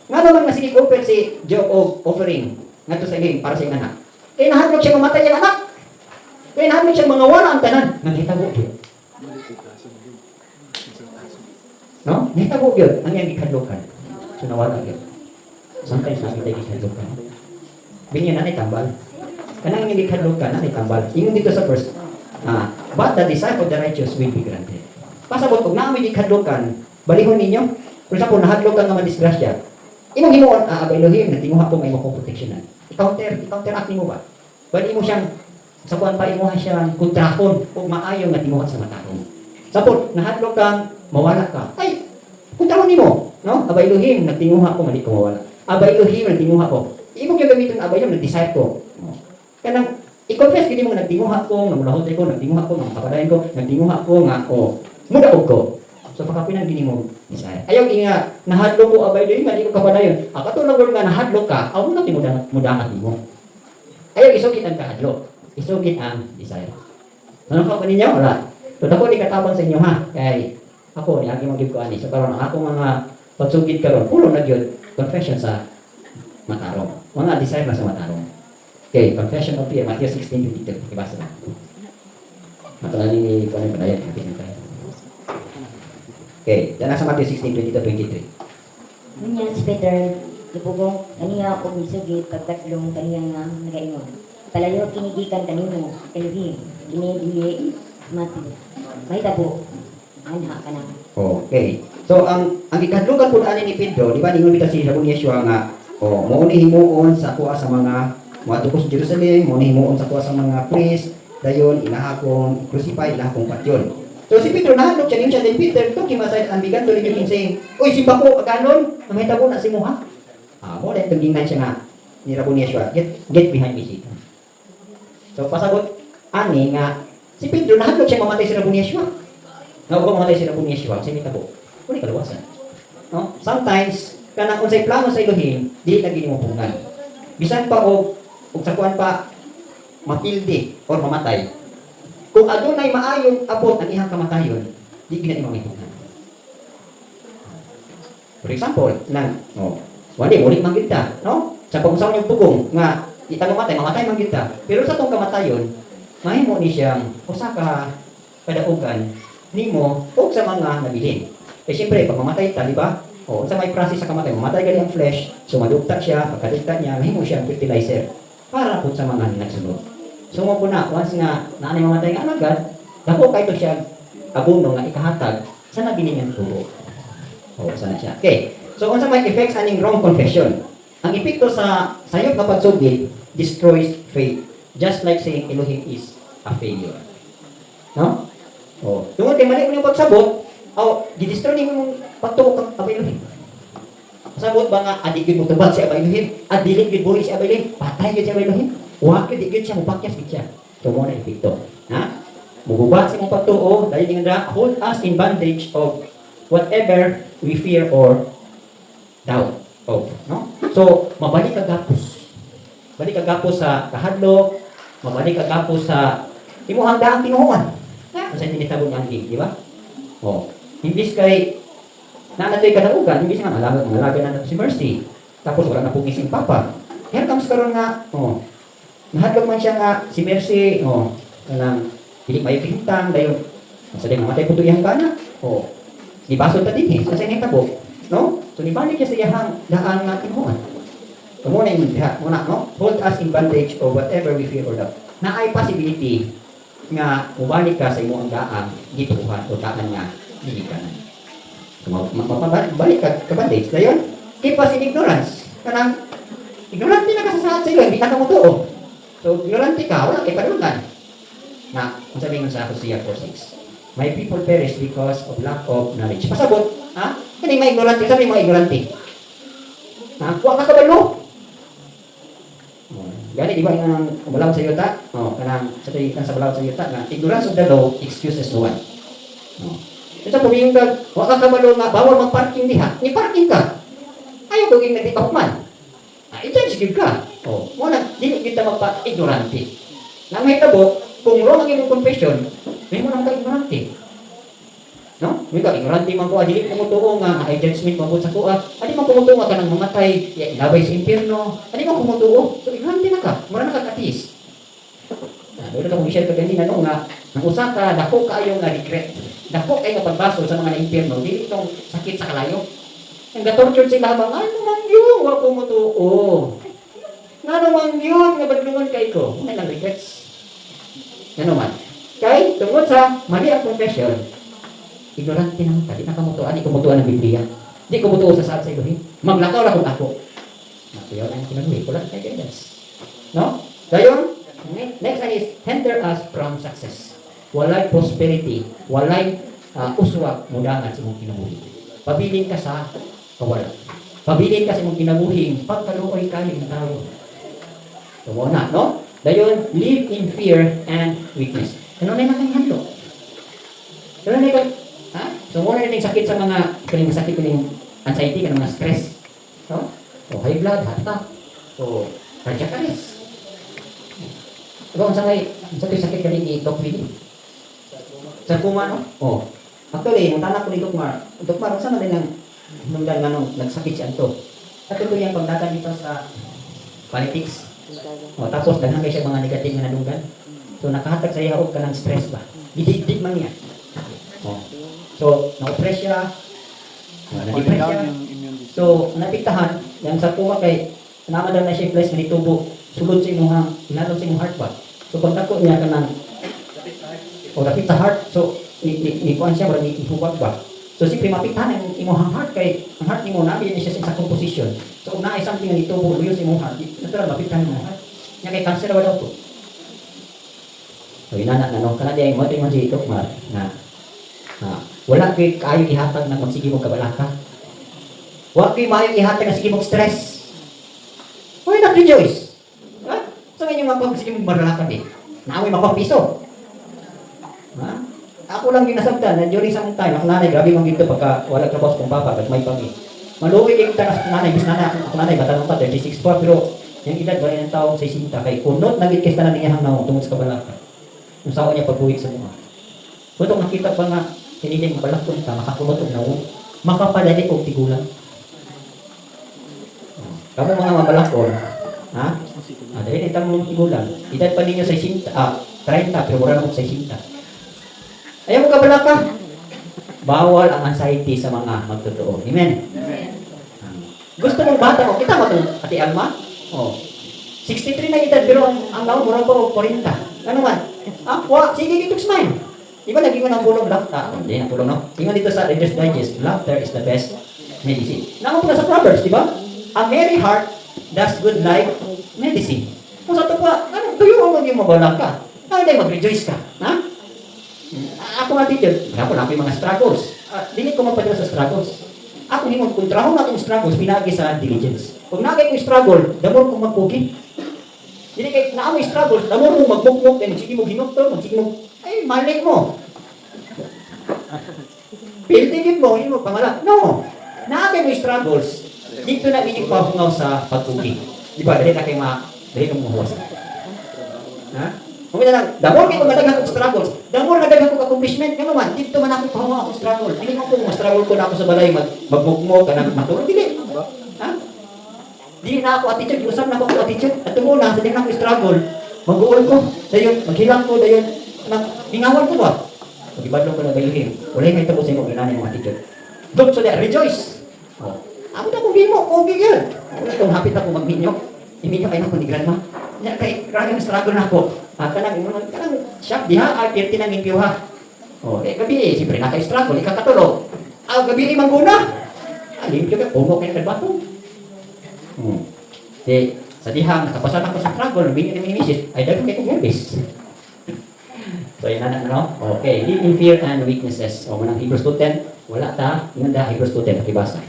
Nga naman nga sige open si Job og offering ngadto sa ilim para sa iyang anak. Kaya nahadlok siya mamatay ang anak. Kaya nahadlok siya mga wala ang tanan. Nangitabo gyud. No? Nahitabo gyud ang iyang gikadlokan. So nawala gyud. Sometimes nakita yung gikadlokan. Binyan na tambal. Kanang hindi kadlukan na tambal. Ingon dito sa verse, but the desire of the righteous will be granted. Pasabot og naami di kadlukan, balihon ninyo. Kung sa po nahadlukan nga madisgrasya, imong himuon Elohim natinguha ko may mo proteksyonan. I-counteract nimo ba? Bali mo siyang sa kuan pa imo siyang kontrahon ug maayo nga timuha sa mataron. Sapot nahadlok kang mawala ka. Ay, kontrahon nimo, no? Elohim natinguha ko mali ko mawala. Elohim natinguha ko. Imo gyud gamiton Elohim nag-decide ko. Kanang i-confess gid mo nga nagtinguha ko, nga mulahod ko, nagtinguha ko, nga kapadayon ko, nagtinguha ko nga mudaog ko. So pakapinan gini mo desire. Ayaw nga nahadlok ko Elohim nga di ko kapadayon. Katulad nga nahadlok ka, aw na mudangat nimo. Ayaw isugit ang kahadlok. Isugit ang desire. Ano ka pa ninyo? Wala. So ako di katabang sa inyo ha. Kay ako ni agi magib ko ani. So karon ang ako mga pagsugit karon, puro na gyud confession sa matarong. Mga desire na sa matarong. Okay, confession of fear, Matthew 16:22. Ibasa na. Matulali ni Kuya Padayat. Okay, dan sa Matthew 16:22-23. Ganyan si Peter, ipugong kaniya o misugit pagtatlong kaniya nga nagaingon. Palayo kinigikan kanimo, Elohim, dinidili mati. May tabo, anha ka na. Okay. So ang ikadlugan po ani ni Pedro, di ba ningon bitaw si Rabon Yeshua nga mo ni himuon sa kuha sa mga tukos sa Jerusalem, mo ni himuon sa kuha sa mga priest, dayon inahakong crucify ilahakong patyon. So si Pedro nahadlok siya din Peter, to kimasay ang bigat to ni saying, "Oy simba ko aganon, namahitabo na si mo ha?" Mo dahil tugingnan siya nga ni Rabon Yeshua, get behind me Satan. So pasagot ani nga si Pedro nahadlok siya mamatay si Rabon Yeshua. Nga ko mamatay si Rabon Yeshua, sa mitabo. Kuni kaluwasan. No? Sometimes kanang unsay plano sa Elohim, dili na gini mo pungan. Bisan pa og sa kuan pa mapildi or mamatay. Kung adunay maayong abot ang ihang kamatayon, di gina imo mitunan. For example, wali ulit man kita, no? Sa pag-usaw yung pugong nga kita mamatay man kita. Pero sa tong kamatayon, mahimo ni siyang usa ka kadaugan nimo o sa mga nabilin. Eh siyempre, pag mamatay ta, di ba? O, sa may process sa kamatay, mamatay gali ang flesh, so madugta siya, pagkadugta niya, mahimo siyang fertilizer para po sa mga nagsunod. So mo po na, once nga naanay mamatay nga agad, dako kay to siya abono nga ikahatag sa nabilin ng tubo. O, sana siya. Okay. So, unsa may effects aning wrong confession? Ang epekto sa sayop nga pagsugid destroys faith. Just like saying Elohim is a failure. No? O, tungod kay mali mo yung pagsabot, di-destroy mo yung pagtuo kang Elohim. Sabot ba nga, adigid mo tubag si Elohim, adilig gid buhi si Elohim, patay gid si Elohim. Wa gyud di gyud siya mupakyas gid siya. So mo na epekto. Ha? Mugubat sa imong pagtuo dahil nga hold us in bondage of whatever we fear or doubt of, no? So mabalik ka gapos. Balik ka gapos sa kahadlok, mabalik ka gapos sa imuhang daang tinuhuan. Ha? Kasi tinitabo nga di ba? Oh, imbis kay nanatoy kadaugan, imbis nga malaga na si Mercy. Tapos wala na pugising papa. Here comes karon nga, oh, nahadlok man siya nga si Mercy, oh, kanang dili may pintang dayon. Sa din mamatay pud iyang bana. Oh. Gibasod ta dinhi sa nahitabo, no? So nibalik siya sa iyang daan nga tinuan. So mo na yung diha, mo na, no? Hold us in bondage or whatever we fear or doubt. Na ay possibility nga mubalik ka sa imong daan gituhan o daan nga dili ka na. So mapabalik ka bondage dayon. Keep us in ignorance. Kanang ignorante na ka sa sa iyo, hindi ka mutuo. So ignorante ka, wala kay padulungan. Na, kung sabihin sa Hosea 4:6, my people perish because of lack of knowledge. Pasabot, ha? Kani may ignorante, sabi mga ignorante. Ha? Kuha ka kabalo. Gani, di ba yung balawad sa yuta? Kanang, sa balawad sa yuta, na ignorance of the law excuses no one. Ito po yung huwag ka kabalo nga, bawal mag-parking diha. Ni parking ka. Ayaw ko yung nagtipahukman. I-judge ka. Muna, dili kita magpa-ignorante. Na may tabo, kung wrong ang iyong confession, may mo nang ka-ignorante. No? May ka-ignorante man ko, dili ko mutuo nga, ay judgment man ko sa kuha. Adi man kumutuo nga ka nang mamatay, ilabay sa impyerno. Adi man kumutuo. So, ignorante na ka. Mura na ka-katis. Doon na kung i-share ka ganyan, ano nga, nang usa ka, dako kayo nga regret. Dako kayo nga pagbasol sa mga na-impyerno, dili itong sakit sa kalayo. Ang gatortured sila habang, ano man yun, wala kumutuo. Ano man yun, nga badlungan kay ko. Ano lang regrets? Ano man. Kay, tungkol sa mali ang confession, ignorante naman ka, di nakamutuan, di kumutuan ng Biblia. Di kumutuan sa saad sa Elohim. Maglakaw lang kung ako. Nakuyaw na yung kinaguhi. Kulang tayo guidance. No? Dayon, next one is, hinder us from success. Walay prosperity, walay uswag, mudangan sa mong kinabuhi. Pabilin ka sa kawalan. Pabilin ka sa mong kinabuhi, pagkaluoy kayo ng tao. So, muna, no? Dayon, live in fear and weakness. Ano na yung handlo? Ano na yung, ha? So, muna na yung sakit sa mga, kaling sakit, kaling anxiety, kaling mga stress. No? So, high blood, heart attack. So, cardiac arrest. Diba, kung sa sakit kaling i-talk with you? Sa kuma, no? Oh. Actually, nung tanak ko ni Dukmar, saan na din ang nungdan nga nung nagsakit siya ito? At ito yung pagdagan dito sa politics. Tapos daghan kay siya mga negative nga nadunggan. So nakahatag sa iya og kanang stress ba. Gidigdig man niya. So na-oppress siya. Na-depress siya. So napiktahan yang sa kuma kay namadal na siya flesh nga nitubo sulod sa imong inadong sa imong heart ba. So kung dako niya kanang rapid sa heart, so ikuan siya ba ihubag ba. So si mapiktahan ang imong heart kay ang heart nimo na biya siya sa composition. So kung naay something nga nitubo luyo sa imong heart, natural mapiktahan mo heart. Nya kay cancer wala to. So inana na no kana diay mo tingon si Tukmar na wala kay kayo ihatag na magsige mo kabalaka. Wa kay maayo ihatag na sige mo stress. Why not rejoice? Ha? So inyo mga sige mo baralaka di. Naamoy mapapiso. Ha? Ako lang yung nasabtan na during some time, ako nanay, grabe mong dito pagka wala trabaho kong papa, at may pami. Maluwi yung tanas ko nanay, bis nanay, ako nanay, bata pa, 36 pa, pero yung edad, wala ng taong 60, kay kunot, nagit kesta na niyahang na tungkol sa kabalaka. Kung saan niya pagbuhit sa mga. Kung nakita pa nga, kiniling mabalakon ka, makakumot na makapadali o tigulang. Kamu mga mabalakon, ha? Dahil itang mong tigulang, edad pa ninyo sa 30, pero wala na sa 60. Ayaw mo kabalaka. Bawal ang anxiety sa mga magtotoo. Amen? Gusto mong bata mo, kita mo ito, Ate Alma? 63 na edad, pero ang laon, mura ko 40. Ano man? Sige, dito smile. Di ba naging ko ng pulong laughter? Hindi na pulong, no? Tingnan dito sa Reader's Digest, laughter is the best medicine. Nako po na sa Proverbs, di ba? A merry heart does good like medicine. Kung sa ito pa, tuyo mo yung mabalaka. Hindi, mag-rejoice ka. Ha? Ako nga dito, ako na yung mga struggles. Dili ko magpadala sa struggles. Ako hindi mo, kung traho na itong struggles, pinagi sa diligence. Kung nagay ko yung struggle, damor kong magpugi. Dili kay naa mo struggle, damo mo magbukbok kay sige mo ginukto, sige mo ay mali mo. Piltigin mo, hindi mo pangala. No. Naa kay mo struggles. Dito na inyong pahungaw sa pagtugi. Di ba? Dali na kayo dali kang mahuwas. Ha? Kung lang, damor kayo madaghan kong struggles, damor nadaghan kong accomplishment, nga naman, dito man ako pahungaw akong struggle. Hindi mo kung struggle ko na ako sa balay, magbukmo, kanang matulog, dili. Ha? Dili na ako attitude, usap na ako attitude. At tumo na, sa din ako struggle, mag-uol ko, dayon, maghilang ko, dayon, bingawan ko ba? Mag-ibadlong ko na bayuhin. Wala yung may tapos yung gananin yung attitude. Don't so that, rejoice! Oh. Ako na kung mo, okay yun. Wala kung hapit ako magminyo. Iminyo kayo na ko ni grandma. Kay karang struggle na ako. Kanang shop diha, 30 nang impyo ha. Oh, gabi siyempre naka-struggle, ikakatulog. Gabi mangguna. Limpyo ka, pumo kayo kadbato. Sa dihang, nakapasan ako sa struggle, binyo ni misis, ay dahil kayo herbis. So, yun na, no? Okay, live in fear and weaknesses. O, manang Hebrews 2:10, wala ta, yun na, Hebrews 2:10, pakibasa.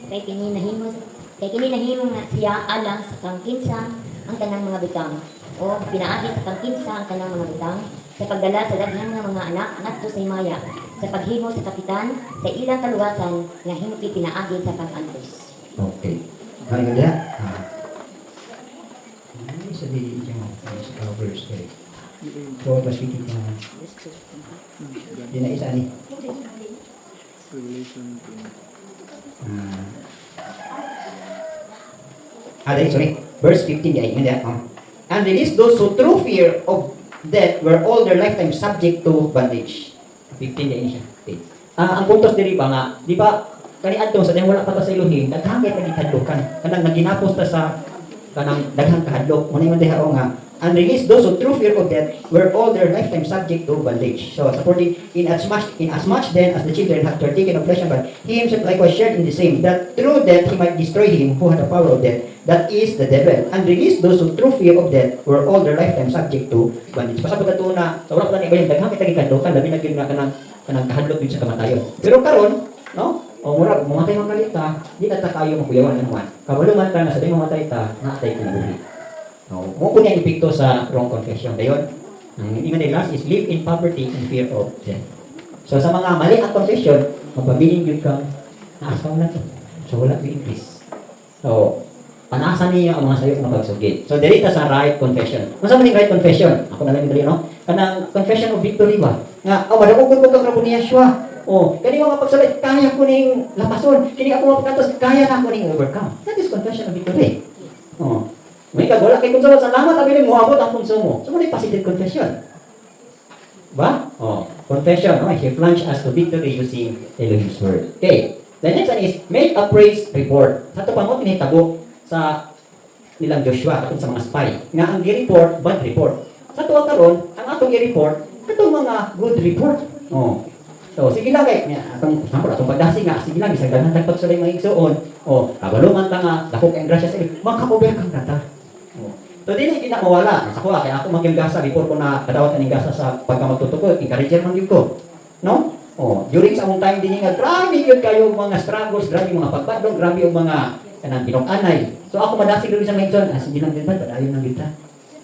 Kay kini nahimo nga siya alang sa kangkinsa ang tanang mga bitang o pinaagi sa kangkinsa ang tanang mga bitang sa pagdala sa daghang nga mga anak ngadto sa himaya sa paghimo sa kapitan sa ilang kaluwasan nga hinuki pinaagi sa pag-antos. Okay. Ano nga Ano sabihin niyo sa Proverbs guys? So, mas kita na. Di na isa ni. Revelation 20. Sorry. Verse 15 di ay nga And release those who through fear of death were all their lifetime subject to bondage. 15 di siya. Okay. Ang puntos diri ba nga, di ba kani adto sa wala pa ta sa Elohim, daghang kay hadlokan. Kanang naginapos ta sa kanang daghang kahadlok. Mo ningon diha nga and release those who through fear of death were all their lifetime subject to bondage. So, supporting in as much then as the children had partaken of flesh and blood, he himself likewise shared in the same, that through death he might destroy him who had the power of death, that is the devil, and release those who through fear of death were all their lifetime subject to bondage. Pasabot ato na sa wala pa ni ibayang daghang kita gikadlokan labi na gyud nga kanang kahadlok din sa kamatayon. Pero karon, no? O murag mamatay man kalita, di na ta kayo makuyawan naman. Kabalo man ta na sa di mamatay ta, natay kinabuhi. Mo ko niya epekto sa wrong confession. Dayon, ang ingon ni last is live in poverty and fear of death. So sa mga mali ang confession, mapabiling yun ka, naasaw na ito. So wala ko increase. So, panasan niya ang mga sayo ng pagsugid. So dirita sa right confession. Masa man yung right confession? Ako na lang dali, no? Kanang confession of victory ba? Nga, madagugod ko kang rabo ni Yeshua. Kani mga pagsalit, kaya ko ning lapason. Kini ako mapakantos, kaya na ko ning overcome. That is confession of victory. May wala kay konsumo, salamat abiling mo abot ang konsumo. So, muna positive confession. Ba? Confession. He plunged us to victory using Elohim's word. Okay. The next one is, make a praise report. Sa ito pa mo, tinitabo sa nilang Joshua, katong sa mga spy. Nga ang i-report, bad report. Sa tuwa karon, ang atong i-report, katong mga good report. So, sige lang kay, atong pagdasi nga, sige lang, isang ganang tagpagsulay mga igsoon. Kabalungan ta nga, dako kayong grasya sa iyo, makakoberkang nata. So, hindi na mawala. Sa kuha, kaya ako magyang gasa, before ko na kadawat ng gasa sa pagkamagtutuko, encourager man yun ko. No? During sa among time din nga, grabe yun kayo mga struggles, grabe mga pagbadong, grabe yung mga kanang binok-anay. So, ako madasig rin sa mga igsoon, sige lang din ba, padayon lang kita.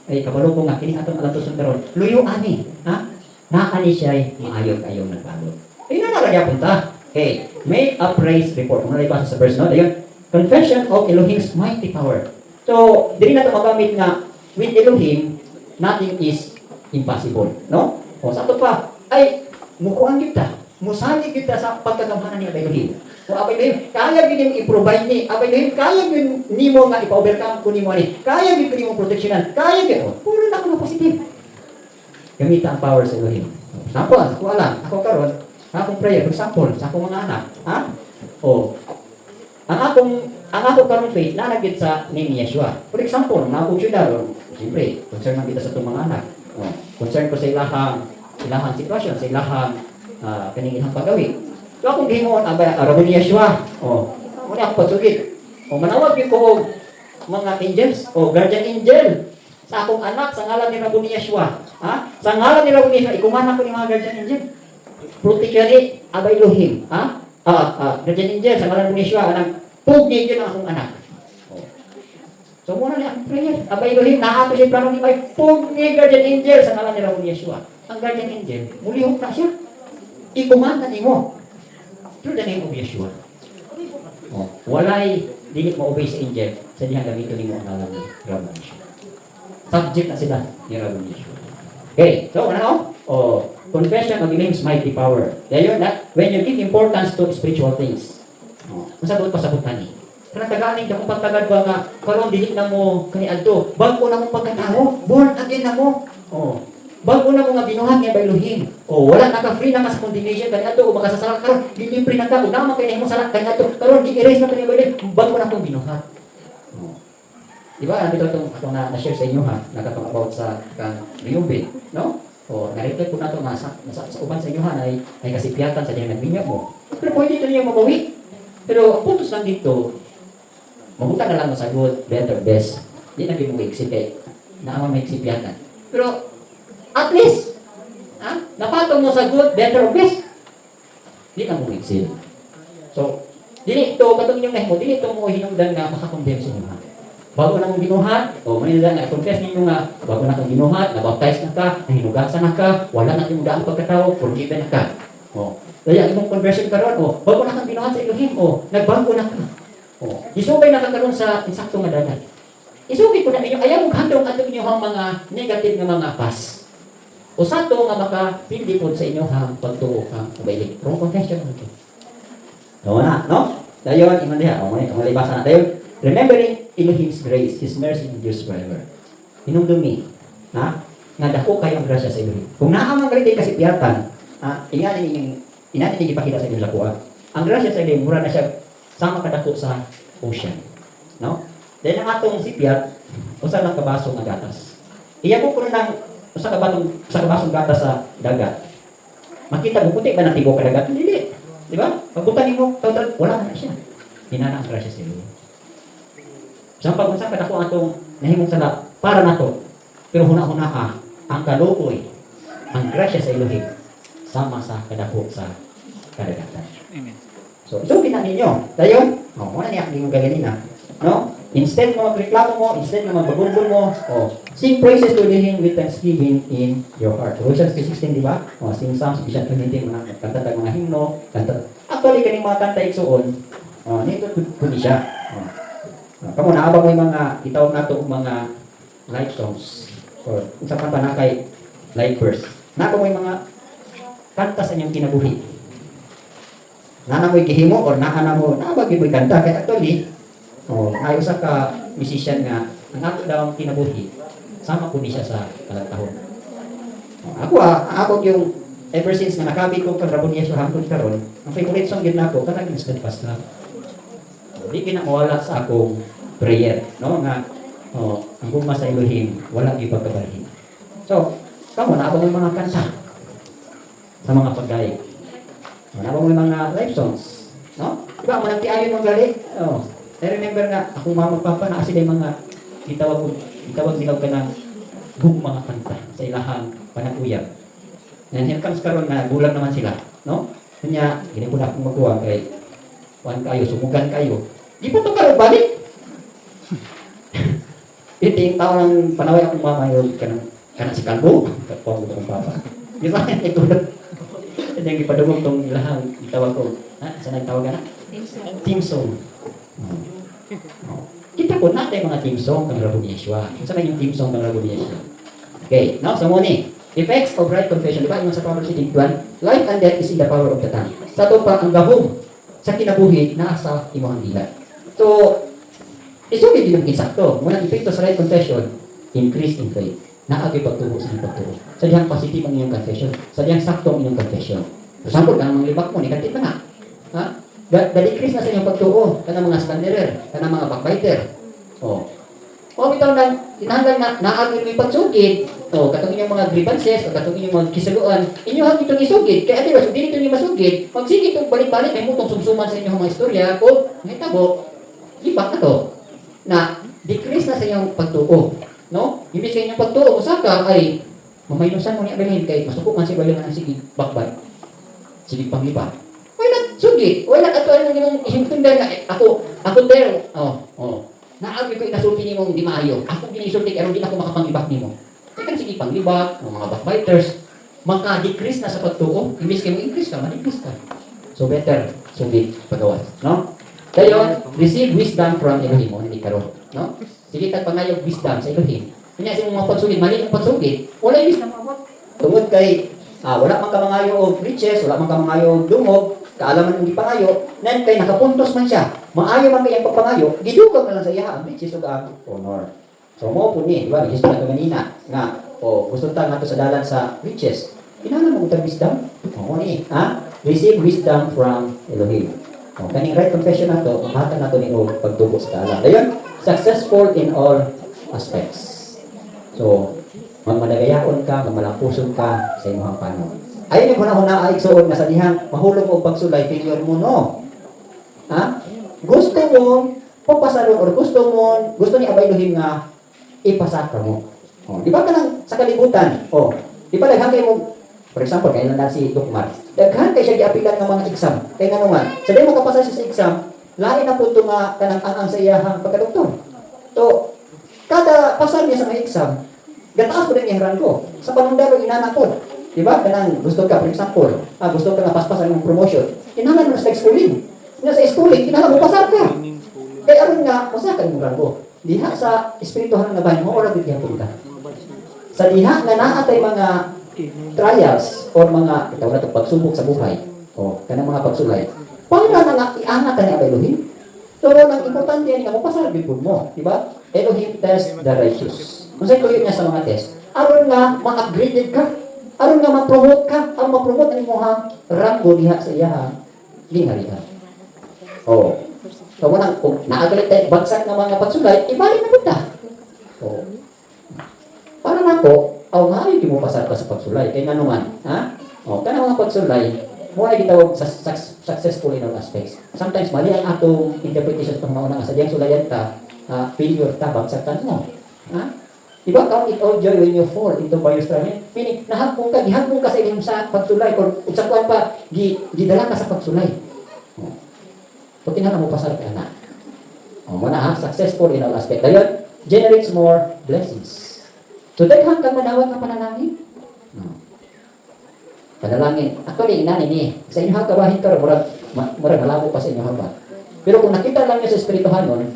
Ay, kabalo ko nga, kining atong alatuson karon. Luyo ani, ha? Naani siya ay maayo-ayo nagbalot. Ayun na nalagya punta. Okay, make a praise report. Kung nalibasa sa verse, no? Ayun, confession of Elohim's mighty power. So, dili na ito magamit nga, with Elohim, nothing is impossible. No? Sa ito pa, ay, mukuhan kita. Musalig kita sa pagkagamhanan ni Elohim. O Abay Elohim, kaya yun i-provide ni. Abay Elohim, kaya yun ni mo nga ipa-overcome ko ni mo ni. Kaya yun ko ni mo proteksyonan. Kaya yun. Puro na ako na positive. Gamita ang power sa Elohim. Sample, ako alam. Ako karon, akong prayer, for example, sa akong mga anak. Ha? Ang akong karong faith, nalagit sa name ni Yeshua. For example, na akong syudad, siyempre, concern man kita sa itong mga anak. Concern ko sa ilahang sitwasyon, sa ilahang kaning ilang paggawi. So akong gihimon, arabo ni Yeshua. Muna ako pagsugid. Manawag yun ko mga angels, guardian angel, sa akong anak, sa ngalan ni Rabo ni Yeshua. Ha? Sa ngalan ni Rabo ni Yeshua, ikumanak ko ni mga guardian angel. Protection Abay Elohim. Ha? Guardian angel, sa ngalan ni Yeshua, anang pugni yun ang akong anak. So muna niya ang prayer. Abay Elohim, naato siya plano ni may pugni guardian angel sa ngalan ni Ramon Yeshua. Ang guardian angel, mulihok na siya. Ikumanda ni mo. Through the name of Yeshua. Oh, walay dili mo obey sa angel sa dihang gamito ni mo ang ngalan ni Ramon Yeshua. Subject na sila ni Ramon Yeshua. Okay, so ano? Oh, confession of Elohim's mighty power. Dayon na, when you give importance to spiritual things. Oh, masagot pa sa butani. Kanang taganing da kung pagtagad ba nga karon dili na mo kaniadto, bago na mo pagkatao, born again na mo. Oh. Bago na mo nga binuhat ni Elohim. Oh, wala na ka free na ka sa condemnation kaniadto o makasasala karon, dili free na ka ug naman kay nimo sala kaniadto. Karon gi-erase na kani Elohim, bago na kong binuhat. Oh. Di ba? Nandito itong na-share sa inyo ha, nakatong about sa kang Reuben, no? O, na-reflect po na ito nga sa uban sa inyo ha, ay kasipiyatan sa diyang nagbinyag mo. Pero pwede ito niyo mabawi. Pero ang puntos lang dito, mabuta na lang masagot, better, best. Di na mo exit kay naamang may eksipyatan. Pero, at least, ha? Napatong mo sa good, better, or best. Di na mo exit. So, dili ito, katong inyong nahimo, dili ito mo hinungdan nga makakondem sa inyo ha. Bago na mong binuhat, o manila na confess ninyo nga, bago na kang binuhat, nabaptize na ka, nahinugasan na ka, wala na tinudaan pagkatao, forgiven na ka. O, kaya imong conversion karon, o, bago na kang binuhat sa Elohim, o, nagbago na ka. O, isubay na ka karon sa insakto nga dagat. Isubay ko na ninyo, ayaw mong handong ato inyong mga negative nga mga past. O sa to nga makapindi po sa inyo hang pagtuo kang ubailig. Wrong confession na ito. O na, no? Dayon, iman diha, o, malibasa na. Dayon, remembering Elohim's grace, His mercy endures forever. Hinumdumi, ha? Nga dako kayo ang grasya sa Elohim. Kung naamang galit kasi piyatan, ha? Inanin ipakita sa inyo sa kuha. Ang grasya sa Elohim, mura na siya sama kadako sa ocean. No? Dahil ang atong sipyat, usa lang kabaso nga gatas. Iya ko kung nang usa kabasong gatas sa dagat. Makita mo, puti ba natibo ka dagat? Hindi. Di ba? Pagbutan mo, wala na siya. Hinana ang grasya sa Elohim. Sa pag-unsa ka dako atong nahimong sala para nato. Pero huna-huna ka ang kaluoy, ang grasya sa Elohim sama sa kadako sa kadagatan. Amen. So, ito gina ninyo. Dayon, wala niya ang gaganina. No? Instead mo magreklamo mo, instead na magbagumbol mo, sing praises to Him with thanksgiving in your heart. Colossians 3:16, di ba? Sing psalms, Ephesians 2:19, mga kanta tag mga himno, kanta. Actually, kaning mga kanta igsuon, nito kundi siya. Kamu naabang mo yung mga itawag nato mga life songs or kung sa kanta na kay life verse. Naabang mo yung mga kanta sa inyong kinabuhi. Nana mo gihimo or naana mo naabag mo kanta kay actually ayo sa ka musician nga ang ato daw ang kinabuhi sama po ni siya sa kalagtahon. Ako yung ever since nga nakabit ko kang Ramon Yeshua hangtod karon, ang favorite song gyud nako kanang instant fast na. Di kinamawala sa akong prayer, no? Nga, ang guma sa Elohim, walang ipagkabalhin. So, kamo, naabang mo mga kanta sa mga paggayi. Naabang mo mga live songs, no? Diba, mo nagtiayon mong gali? I remember nga, akong mama papa na sila yung mga itawag nila ka ng mga kanta sa ilahang panaguyag. And here comes karon na gulang naman sila, no? Kanya, hindi ko na akong magawa kay kuhan kayo, sumugan kayo. Di pa ito kayo balik. Ito yung tao ng panaway akong mama yun, kanang si Kalbo, katpong ko kong papa. Di ba? Ito na. Ito yung ipadugong itong ilahang itawag ko. Saan ang tawag na? Team song. Kita po natin mga team song ng Ramon Yeshua. Saan yung team song ng Ramon Yeshua? Okay, now, sa muni. Effects of right confession. Diba? Yung sa Proverbs 21, life and death is in the power of the tongue. Sa ito pa, ang gahom sa kinabuhi na sa imong dila. So, isugid yung insakto. Muna epekto sa right confession, increase in faith. Naagi pagtuho sa iyong pagtuho. Sa diyang positive ang iyong confession. Sa diyang sakto ang iyong confession. For example, kanang mga libak mo, negative na. Ha? Da-decrease na sa iyong pagtuho. Kanang mga slanderer, kanang mga backbiter. Bitaw na, kinahanglan na naagi mo yung pagsugid. Katong inyong mga grievances, o katong inyong mga kisaguan, inyo hang itong isugid. Kaya di ba, so dili ito yung masugid. Pag sige itong balik-balik, may mutong sumsuman sa inyong mga istorya, o mahitabo, ibak na to. Na, decrease na sa inyong pagtuo. No? Ibig sa inyong pagtuo, usaka ay, mamaynusan mo ni Abelhin, kay masukukan si Balingan ang sige bakbay. Sige panglipa. Why not sugid? Why not ato ang inyong tundan nga, ako there, Naagi ko inasulti nimo di maayo. Ako ginisulti aron di ako makapanglibak nimo. Kaya sige panglibak, ng mga backbiters, maka-decrease na sa pagtuo. Imbis kayo increase ka, ma-decrease ka. So better, sugid pagawas, no? Dayon, receive wisdom from Elohim, hindi karon, no? Sige tag pangayog wisdom sa Elohim. Kanya sa mga pagsugid, mali ang pagsugid, wala wisdom mabot. Tungod kay wala man ka mangayo og riches, wala man ka mangayo og dungog, kaalaman ang gipangayo, nan kay nakapuntos man siya. Maayo man kay ang pagpangayo, gidugog na lang sa iya ang riches ug ang honor. So mo po ni, di ba? Gusto na kanina nga gusto ta nga to sa dalan sa riches. Kinahanglan mo tag wisdom. O ni, receive wisdom from Elohim. O kaning right confession nato, mahatan nato ni og pagtubo sa kaala. Dayon, successful in all aspects. So, magmadagayaon ka, magmalampuson ka sa imong panon. Ayun yung hunahuna ay igsuon nga sa dihang mahulog og pagsulay failure mo no. Gusto mo papasaron or gusto ni Abay Elohim nga ipasa ka mo. Di ba kanang sa kalibutan? Di ba daghan kay mo, for example, kailan na si Dukmar, daghan kay siya giapilan ng mga exam. Kay nga naman, sa di makapasa siya sa exam, lain na po ito nga kanang ang sa iyahang pagkadoktor. So, kada pasar niya sa mga exam, gataas ko rin yung ranggo. Sa panundalo, inanak ko. Diba? Kanang gusto ka, for example, gusto ka nga paspasan ng promotion, kinahalan mo sa schooling. Nga sa schooling, kinahalan mo pasar ka. Kaya aron nga, pasar ka ng ranggo. Diha sa espirituhan nga bahay mo, oras bigyan po ka. Sa diha nga naatay mga trials or mga itaw na ito pagsubok sa buhay kanang mga pagsulay para na nga iangat ka ni Elohim. So ang importante yan nga mapasarbi po mo, di ba? Elohim test the righteous. Kung sa'yo yun niya sa mga test, aron nga ma-upgraded ka, aron nga ma-promote ka, aron ma-promote ang imong ranggo diha sa iyahang gingharian. So kung naagalit tayo bagsak ng mga pagsulay, ibalik na punta. Para na ko, nga ay mo pasar ka sa pagsulay. Kaya nga naman, kanang mga pagsulay, mo ay gitawag sa successful in all aspects. Sometimes mali ang atong interpretation ng mga unang sadyang sulayan ka, failure ka, bagsakan mo. Diba, count it all joy when you fall into various trials. Meaning, gihagpong ka sa inyong sa pagsulay, or sa kuwan pa, gidala ka sa pagsulay. So, kinahanglan mo pasar ka na. Muna successful in all aspects. Dayon, generates more blessings. So, daghang kang manawag na panalangin. Panalangin. Actually, inani ni. Sa inyo kabahin ka, murag malabo pa sa inyo haba. Pero kung nakita lang niyo sa espirituhan nun,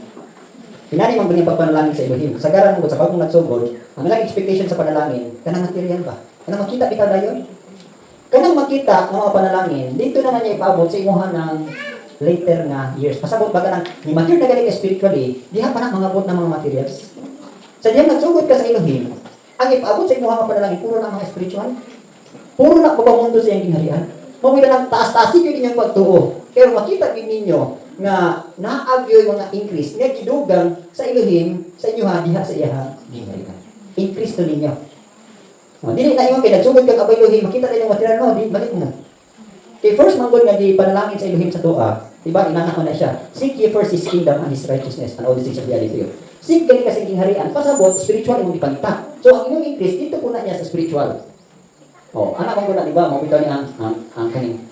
inani man ganyan pagpanalangin sa Elohim. Kasagaran mo sa bagong nagsugod, ang ilang expectation sa panalangin, kanang material ba? Kanang makita kita dayon? Kanang makita ng mga panalangin, dito naman niya ipaabot sa imuhan ng later nga years. Pasabot ba ka nang ni mature na galing spiritually, diha pa na mangabot ng mga materials. Sa diyan nagsugod ka sa Elohim, ang ipaabot sa imuhan ng panalangin, puro na mga spiritual. Puro na papamundo sa iyang gingharian. Mamila ng taas-taas yun inyong pagtuo. Pero makita din ninyo nga naagyo yung mga increase nga gidugang sa Elohim sa inyo diha sa iyang gingharian. Increase to ninyo. Dili na yung kay nagsugod kang Abay Elohim, makita din yung material mo, di balik mo. Kay first manggod nga di panalangin sa Elohim sa tuwa, diba, inanak mo na siya. Seek ye first His kingdom and His righteousness, and all these things shall be added to you. Seek gani kasi gingharian, pasabot, spiritual yung ipangita. So, ang inyong increase, dito po na niya sa spiritual. Anak mo na, diba, mabitaw niya ang kaning,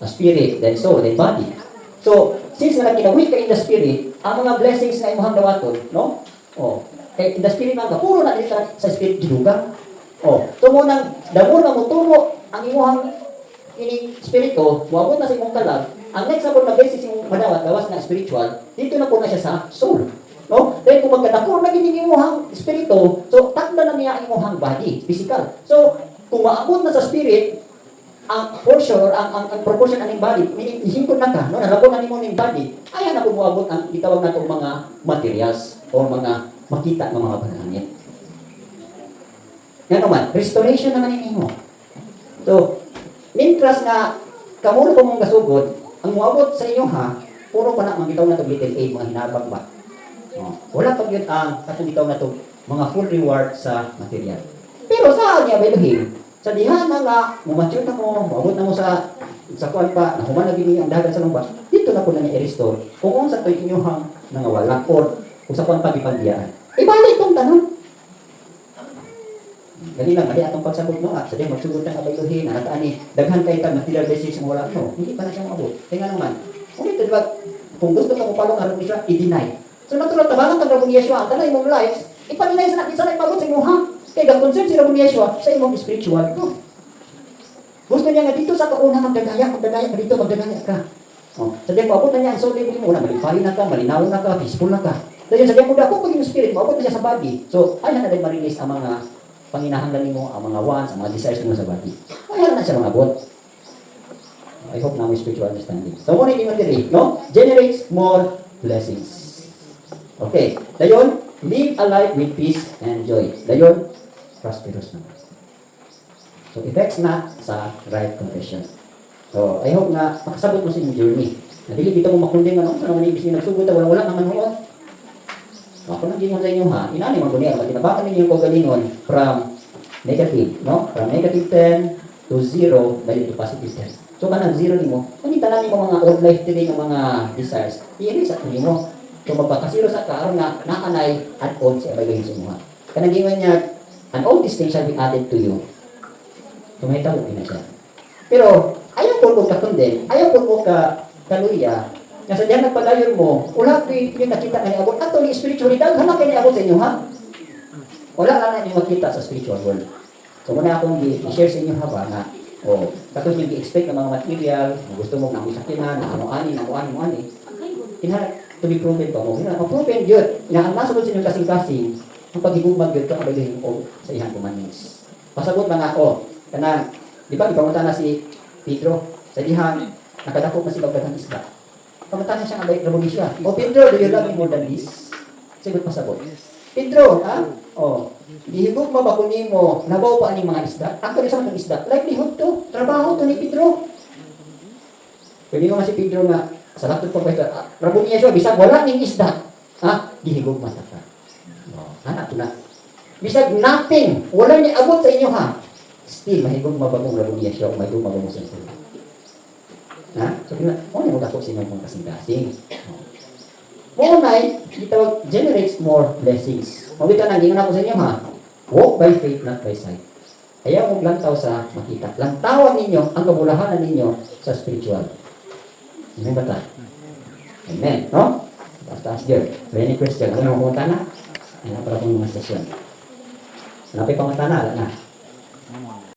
spirit, then soul, then body. So, since nga nagkinawit ka in the spirit, ang mga blessings na imuhang dawaton, no? Kay in the spirit mga puro na dito sa spirit gidugang. So mo nang damo na mo tumo ang imuhang ini spirito, muabot na sa imong kalag, ang next sabon na basis yung madawat gawas na spiritual, dito na po na siya sa soul. No? Dahil kung magkadako na gini imuhang spirito, so takda na niya imuhang body, physical. So, kung maabot na sa spirit, ang portion or ang proportion aning body, ihingkod na ka, no? Nalabot na nimo ning body, ayan na po muabot ang gitawag natong mga materials o mga makita ng mga panangin. Yan naman, restoration naman ninyo. So, mintras nga kamulo pa mong gasugod, ang muabot sa inyo puro pa na magitaw na ito little aid, mga hinabang ba. Wala pag yun ang katulitaw na ito, mga full reward sa material. Pero sa niya, Elohim, sa diha na nga, mumature na mo, muabot na mo sa kuwan pa, nahuman na bini ang dagat sa lumba, dito na po na niya i-restore. Kung sa ito inyong nangawala, or kung sa kuwan pa ipagdiyaan. Ibalik itong tanong. Dali lang, mali atong pagsabot mo at sabi magsugod ng Abay Elohim, nataan ni daghan kayo tag material blessings mo wala no, hindi pa na siya maabot. Kaya nga naman, kung ito diba, kung gusto ka mo palong aron siya, i-deny. So natural tabangan kang Rabon Yeshua, ang tanay mong lives, ipaninay sa nakita sa ipabot sa imo ha. Kaya ang concern si Rabon Yeshua sa imong spiritual ko. Gusto niya nga dito sa kauna magdagaya ka dito, magdagaya ka. Oh, sabihin mo, abot na niya ang soul level mo na, malipari na ka, malinaw na ka, peaceful na ka. Dahil sabihin mo, ako pag yung spirit mo, abot na siya sa body. So, ay na rin marilis ang mga panginahanglan mo, ang mga wants, ang mga desires mo sa body. Ay na siya mga abot. I hope na may spiritual understanding. So, muna yung theory, no? Generates more blessings. Okay. Dayon, live a life with peace and joy. Dayon, prosperous naman. So, effects na sa right confession. So, I hope na makasabot mo sa inyong journey. Nadili dito mo makunding ano, sa naman ibig nagsugod, wala naman noon. So, ako nang gingon sa inyo ha, inani man ko niya, matinabakan ninyo yung kagalingon from negative, no? From negative 10 to 0, dahil to positive 10. So, kanang 0 nimo, kanita lang yung mga old life today ng mga desires, i-reset mo. So, magpakasiro sa karon nga, nakanay at old siya bagay sa mga. Kanang gingon niya, an old thing shall be added to you. So, may tawag na siya. Pero, ayaw po ka kundi, ayaw po ka kaluya, na sa diyan nagpadayon mo, wala ko yung nakita na niabot. Ato ni spiritualidad, hama kayo niabot sa inyo, ha? Wala lang na yung makita sa spiritual world. So, muna akong i-share sa inyo haba na, katong yung i-expect ng mga material, na gusto mong nangisakinan, na ano-ani, kinahal to be proven pa mo. Ma-proven yun. Na ang nasagot sa inyo kasing-kasing, ang paghigugmag yun, kung abagayin o sa ihang commandments. Pasagot lang ako, kanang, di ba, ipamunta na si Pedro, sa dihang, nakadakop na si Bagdagang isda. Pamunta na siya ang Rabon Yeshua. O Pedro, do you love me more than this? Sagot pasabot. Pedro, ha? Dihigog ba ko nimo, nabaw pa aning mga isda? Ako rin sa mga isda, livelihood to, trabaho to ni Pedro. Pwede mo nga si Pedro nga, sa lahat po ba Rabon Yeshua, bisag wala ning isda. Ha? Dihigog mata ka. Anak to na. Bisag nothing, wala ni abot sa inyo ha. Still, mahigog mabagong Rabon Yeshua, mahigog mabagong sa inyo. Ha? So, ano yung dako sa inyo kung kasing-kasing? Unay, ito generates more blessings. Mabita na, gingon ako sa inyo ha. Walk by faith, not by sight. Ayaw mong lantaw sa makita. Lantawan ninyo ang kabulahanan ninyo sa spiritual. Amen ba ta? Amen. No? Taas-taas yun. Any question? Ano yung pumunta na? Ano para kung mga session? Ano pa yung pumunta na? Alam na.